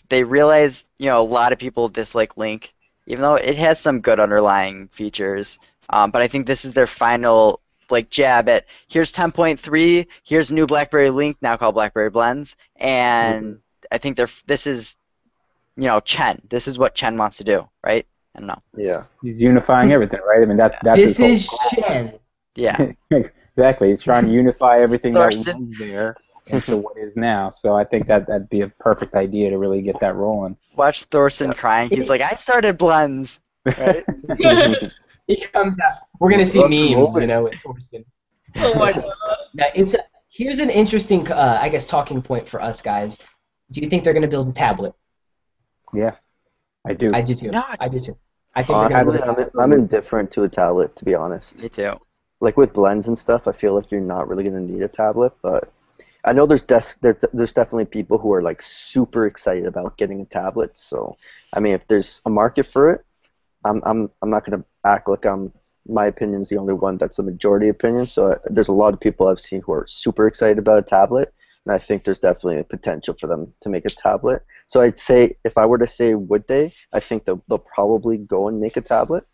They realize a lot of people dislike Link, even though it has some good underlying features. But I think this is their final jab at here's 10.3, here's new BlackBerry Link, now called BlackBerry Blends, and I think this is Chen. This is what Chen wants to do, right? I don't know. Yeah. He's unifying everything, right? I mean that's this his is Chen. Yeah. Exactly. He's trying to unify everything that Thorsten. was there into what is now. So I think that'd be a perfect idea to really get that rolling. Watch Thorsten crying. He's like, I started Blends. Right? He comes out. We're gonna see memes, with Thorsten. Oh my god. Now here's an interesting, talking point for us guys. Do you think they're gonna build a tablet? Yeah, I do. I do too. No, I do too. I think Honestly, I'm indifferent to a tablet, to be honest. Me too. With blends and stuff, I feel like you're not really going to need a tablet, but I know there's definitely people who are super excited about getting a tablet. So, I mean, if there's a market for it, I'm not going to act like my opinion's the only one that's the majority opinion. So there's a lot of people I've seen who are super excited about a tablet, and I think there's definitely a potential for them to make a tablet. So I'd say, if I were to say would they, I think they'll probably go and make a tablet,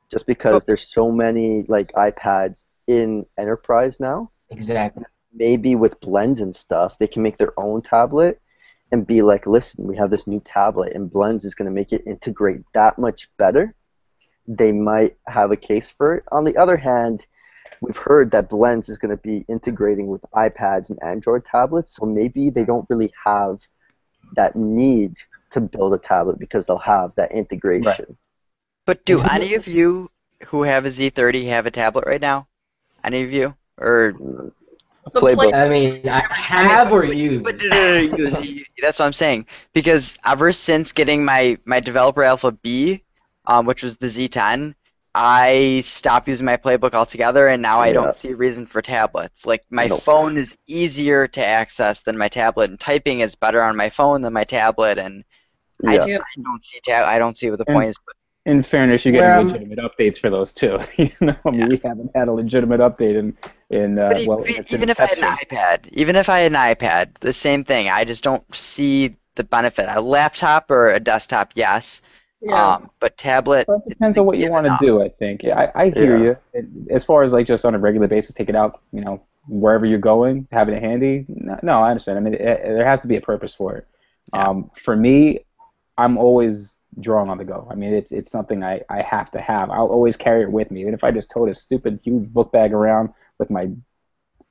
just because there's so many iPads in enterprise now. Exactly. Maybe with blends and stuff, they can make their own tablet and be like, listen, we have this new tablet, and blends is going to make it integrate that much better. They might have a case for it. On the other hand, we've heard that Blends is going to be integrating with iPads and Android tablets, so maybe they don't really have that need to build a tablet because they'll have that integration. Right. But do any of you who have a Z30 have a tablet right now? Any of you? Or The Playbook. I mean, I have or use. But that's what I'm saying. Because ever since getting my developer Alpha B, which was the Z10, I stopped using my Playbook altogether, and now I Yeah. don't see a reason for tablets. Like, my Nope. phone is easier to access than my tablet, and typing is better on my phone than my tablet, and I Yeah. just I don't see what the point is. But In fairness, you're Where getting legitimate updates for those too. You know, I mean, we haven't had a legitimate update in But well, in its even if I had an inception. iPad, the same thing. I just don't see the benefit. A laptop or a desktop, yes. Yeah. But tablet, Well, it depends on what you want to do, I think. Yeah, I hear Yeah. you. As far as like just on a regular basis, take it out, you know, wherever you're going, having it handy. No, I understand. I mean, there has to be a purpose for it. Yeah. For me, I'm always drawing on the go. I mean, it's something I have to have. I'll always carry it with me, even if I just tote a stupid huge book bag around with my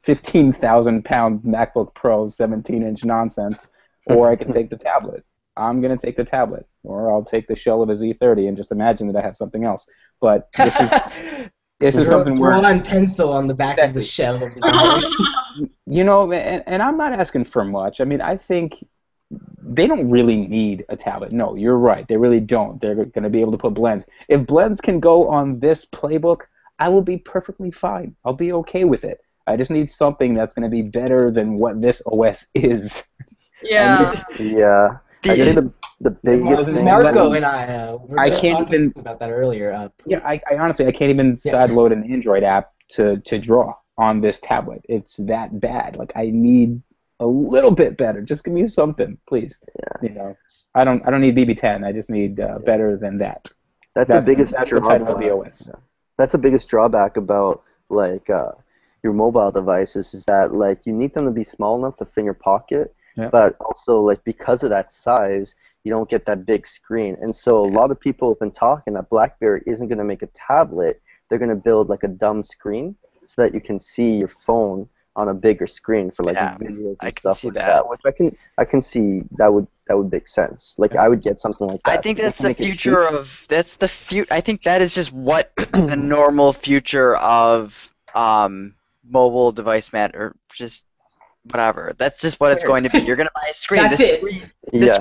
15,000-pound MacBook Pro 17-inch nonsense, or I can take the tablet. I'm going to take the tablet, or I'll take the shell of a Z30 and just imagine that I have something else. But this is something where, Draw in pencil on the back of the Exactly. shell of his you know, and I'm not asking for much. I mean, I think they don't really need a tablet. No, you're right. They really don't. They're going to be able to put blends. If blends can go on this playbook, I will be perfectly fine. I'll be okay with it. I just need something that's going to be better than what this OS is. Yeah. Yeah. I think the biggest thing. Marco and I were I just can't talking even- about that earlier. Yeah, I honestly, I can't even Yeah. sideload an Android app to draw on this tablet. It's that bad. Like, I need a little bit better. Just give me something, please. Yeah. You know, I don't need BB10. I just need better than that. That's the biggest That's the title of the drawback. OS. That's the biggest drawback about like your mobile devices is that like you need them to be small enough to fit in your pocket, Yeah. but also like because of that size, you don't get that big screen. And so a lot of people have been talking that BlackBerry isn't going to make a tablet. They're going to build like a dumb screen so that you can see your phone on a bigger screen for like Yeah, videos I and can stuff see like that. that. Which I can see that would make sense. Like I would get something like that. I think They that's can the make it cheap. future of I think that is just what the normal future of mobile device or just whatever. That's just what it's going to be. You're gonna buy a screen. That's it. Yeah.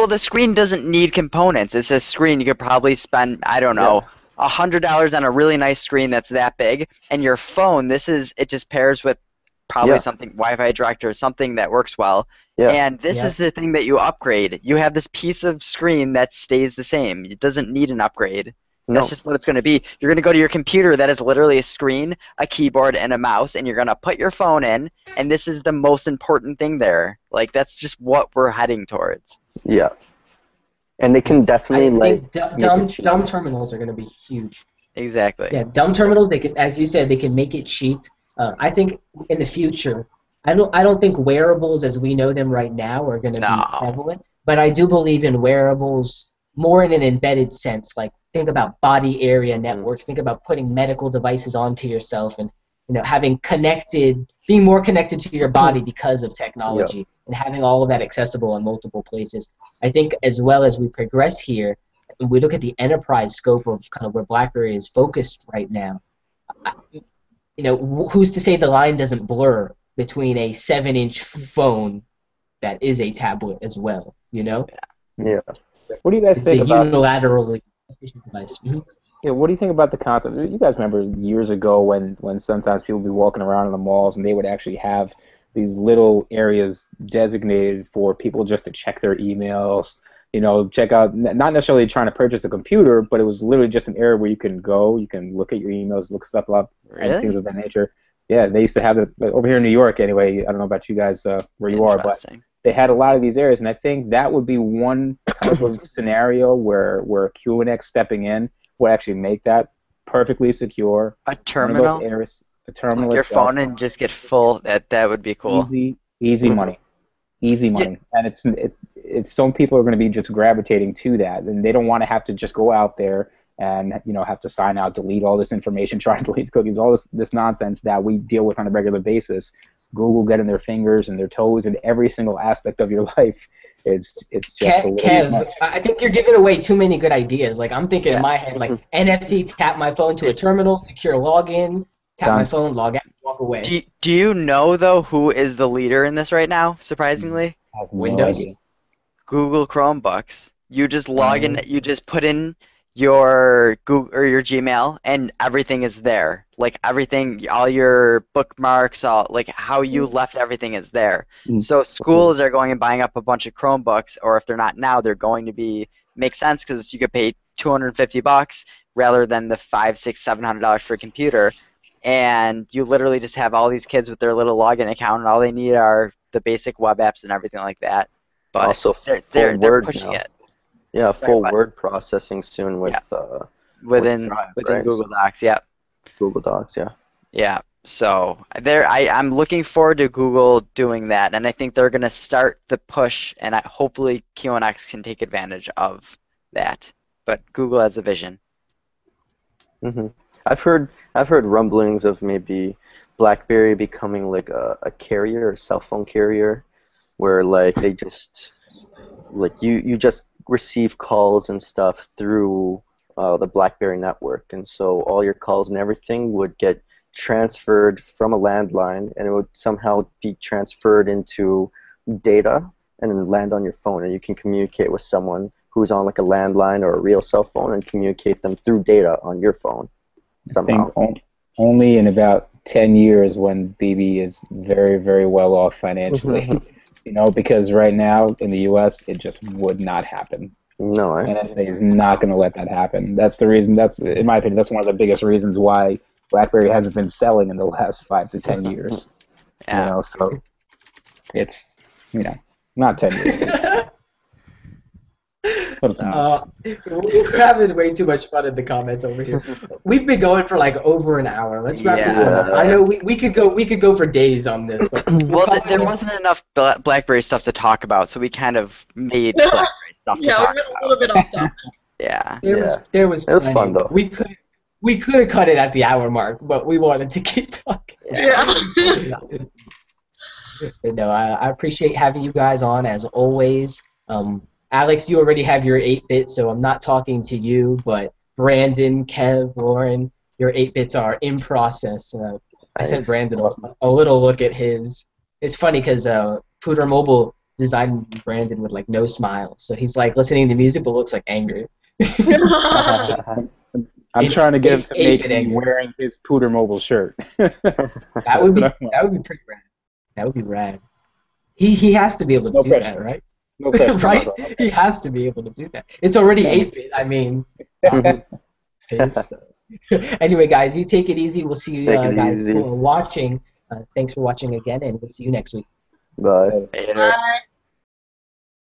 The screen doesn't need components. It's a screen. You could probably spend, I don't know, $100 on a really nice screen that's that big. And your phone, it just pairs with probably Yeah. something Wi-Fi direct or something that works well. Yeah. And this Yeah. is the thing that you upgrade. You have this piece of screen that stays the same. It doesn't need an upgrade. No. That's just what it's going to be. You're going to go to your computer that is literally a screen, a keyboard, and a mouse, and you're going to put your phone in, and this is the most important thing there. Like, that's just what we're heading towards. Yeah. And they can definitely I like think make it cheap. dumb terminals are going to be huge. Exactly. Yeah, dumb terminals. They can, as you said, they can make it cheap. I think in the future, I don't think wearables as we know them right now are going to No. be prevalent. But I do believe in wearables more in an embedded sense. Like think about body area networks. Think about putting medical devices onto yourself and being more connected to your body because of technology and having all of that accessible in multiple places. I think as well as we progress here, and we look at the enterprise scope of kind of where BlackBerry is focused right now. Who's to say the line doesn't blur between a 7-inch phone that is a tablet as well? Yeah. What do you guys It's a think about? unilaterally efficient device. Yeah, what do you think about the concept? You guys remember years ago when sometimes people would be walking around in the malls and they would actually have these little areas designated for people just to check their emails, check out, not necessarily trying to purchase a computer, but it was literally just an area where you can go, you can look at your emails, look stuff up, and Really? things of that nature. Yeah, they used to have it over here in New York anyway. I don't know about you guys where you are, but Interesting. they had a lot of these areas, and I think that would be one type of scenario where QNX stepping in would actually make that perfectly secure. A One of terminal? those areas, a terminal Plug your itself, phone and just get full. That would be cool. easy money, and it's some people are going to be just gravitating to that, and they don't want to have to just go out there and have to sign out, delete all this information, try to delete cookies, all this nonsense that we deal with on a regular basis. Google getting their fingers and their toes in every single aspect of your life. It's just a little bit much. I think you're giving away too many good ideas. Like I'm thinking in my head, like NFC, tap my phone to a terminal, secure login, tap my phone, log out, walk away. Do you know though who is the leader in this right now? Surprisingly, I have Windows? No idea. Google Chromebooks. You just log in. You just put in your Google or your Gmail, and everything is there. Like everything, all your bookmarks, all like how you left everything is there. So schools are going and buying up a bunch of Chromebooks, or if they're not now, they're going to be make sense because you could pay $250 rather than the $500, $600, $700 for a computer, and you literally just have all these kids with their little login account, and all they need are the basic web apps and everything like that. But also, they're Word pushing now. it. Yeah, full word processing soon with within Drive, within right? Google Docs. Yeah. Google Docs. Yeah. Yeah. So I'm looking forward to Google doing that, and I think they're going to start the push, and hopefully QNX can take advantage of that. But Google has a vision. I've heard rumblings of maybe BlackBerry becoming like a carrier, a cell phone carrier, where like they just like you just receive calls and stuff through the BlackBerry network, and so all your calls and everything would get transferred from a landline, and it would somehow be transferred into data and then land on your phone, and you can communicate with someone who's on like a landline or a real cell phone and communicate them through data on your phone somehow. I think only in about 10 years when BB is very, very well off financially. Because right now in the U.S. it just would not happen. No, NSA is not going to let that happen. That's the reason. That's, in my opinion, that's one of the biggest reasons why BlackBerry hasn't been selling in the last 5 to 10 years. Yeah. So it's not 10 years. We're having way too much fun in the comments over here. We've been going for like over an hour. Let's wrap this one up. I know we could go for days on this, but well, there wasn't enough BlackBerry stuff to talk about, so we kind of made BlackBerry stuff to talk about. A little bit off topic. Yeah. There was plenty. It was fun though. We could have cut it at the hour mark, but we wanted to keep talking. Yeah. But no, I appreciate having you guys on as always. Alex, you already have your 8-bit, so I'm not talking to you, but Brandon, Kev, Lauren, your 8-bits are in process. I sent Brandon a little look at his. It's funny because Pooter Mobile designed Brandon with like no smile, so he's like listening to music but looks like angry. I'm trying to get him to make me wearing his Pooter Mobile shirt. That would be pretty rad. That would be rad. He has to be able to do that, right? No pressure. Right? He has to be able to do that. It's already 8-bit. I mean, pissed. Anyway, guys, you take it easy. We'll see you guys who are watching. Thanks for watching again, and we'll see you next week. Bye. Later. Bye.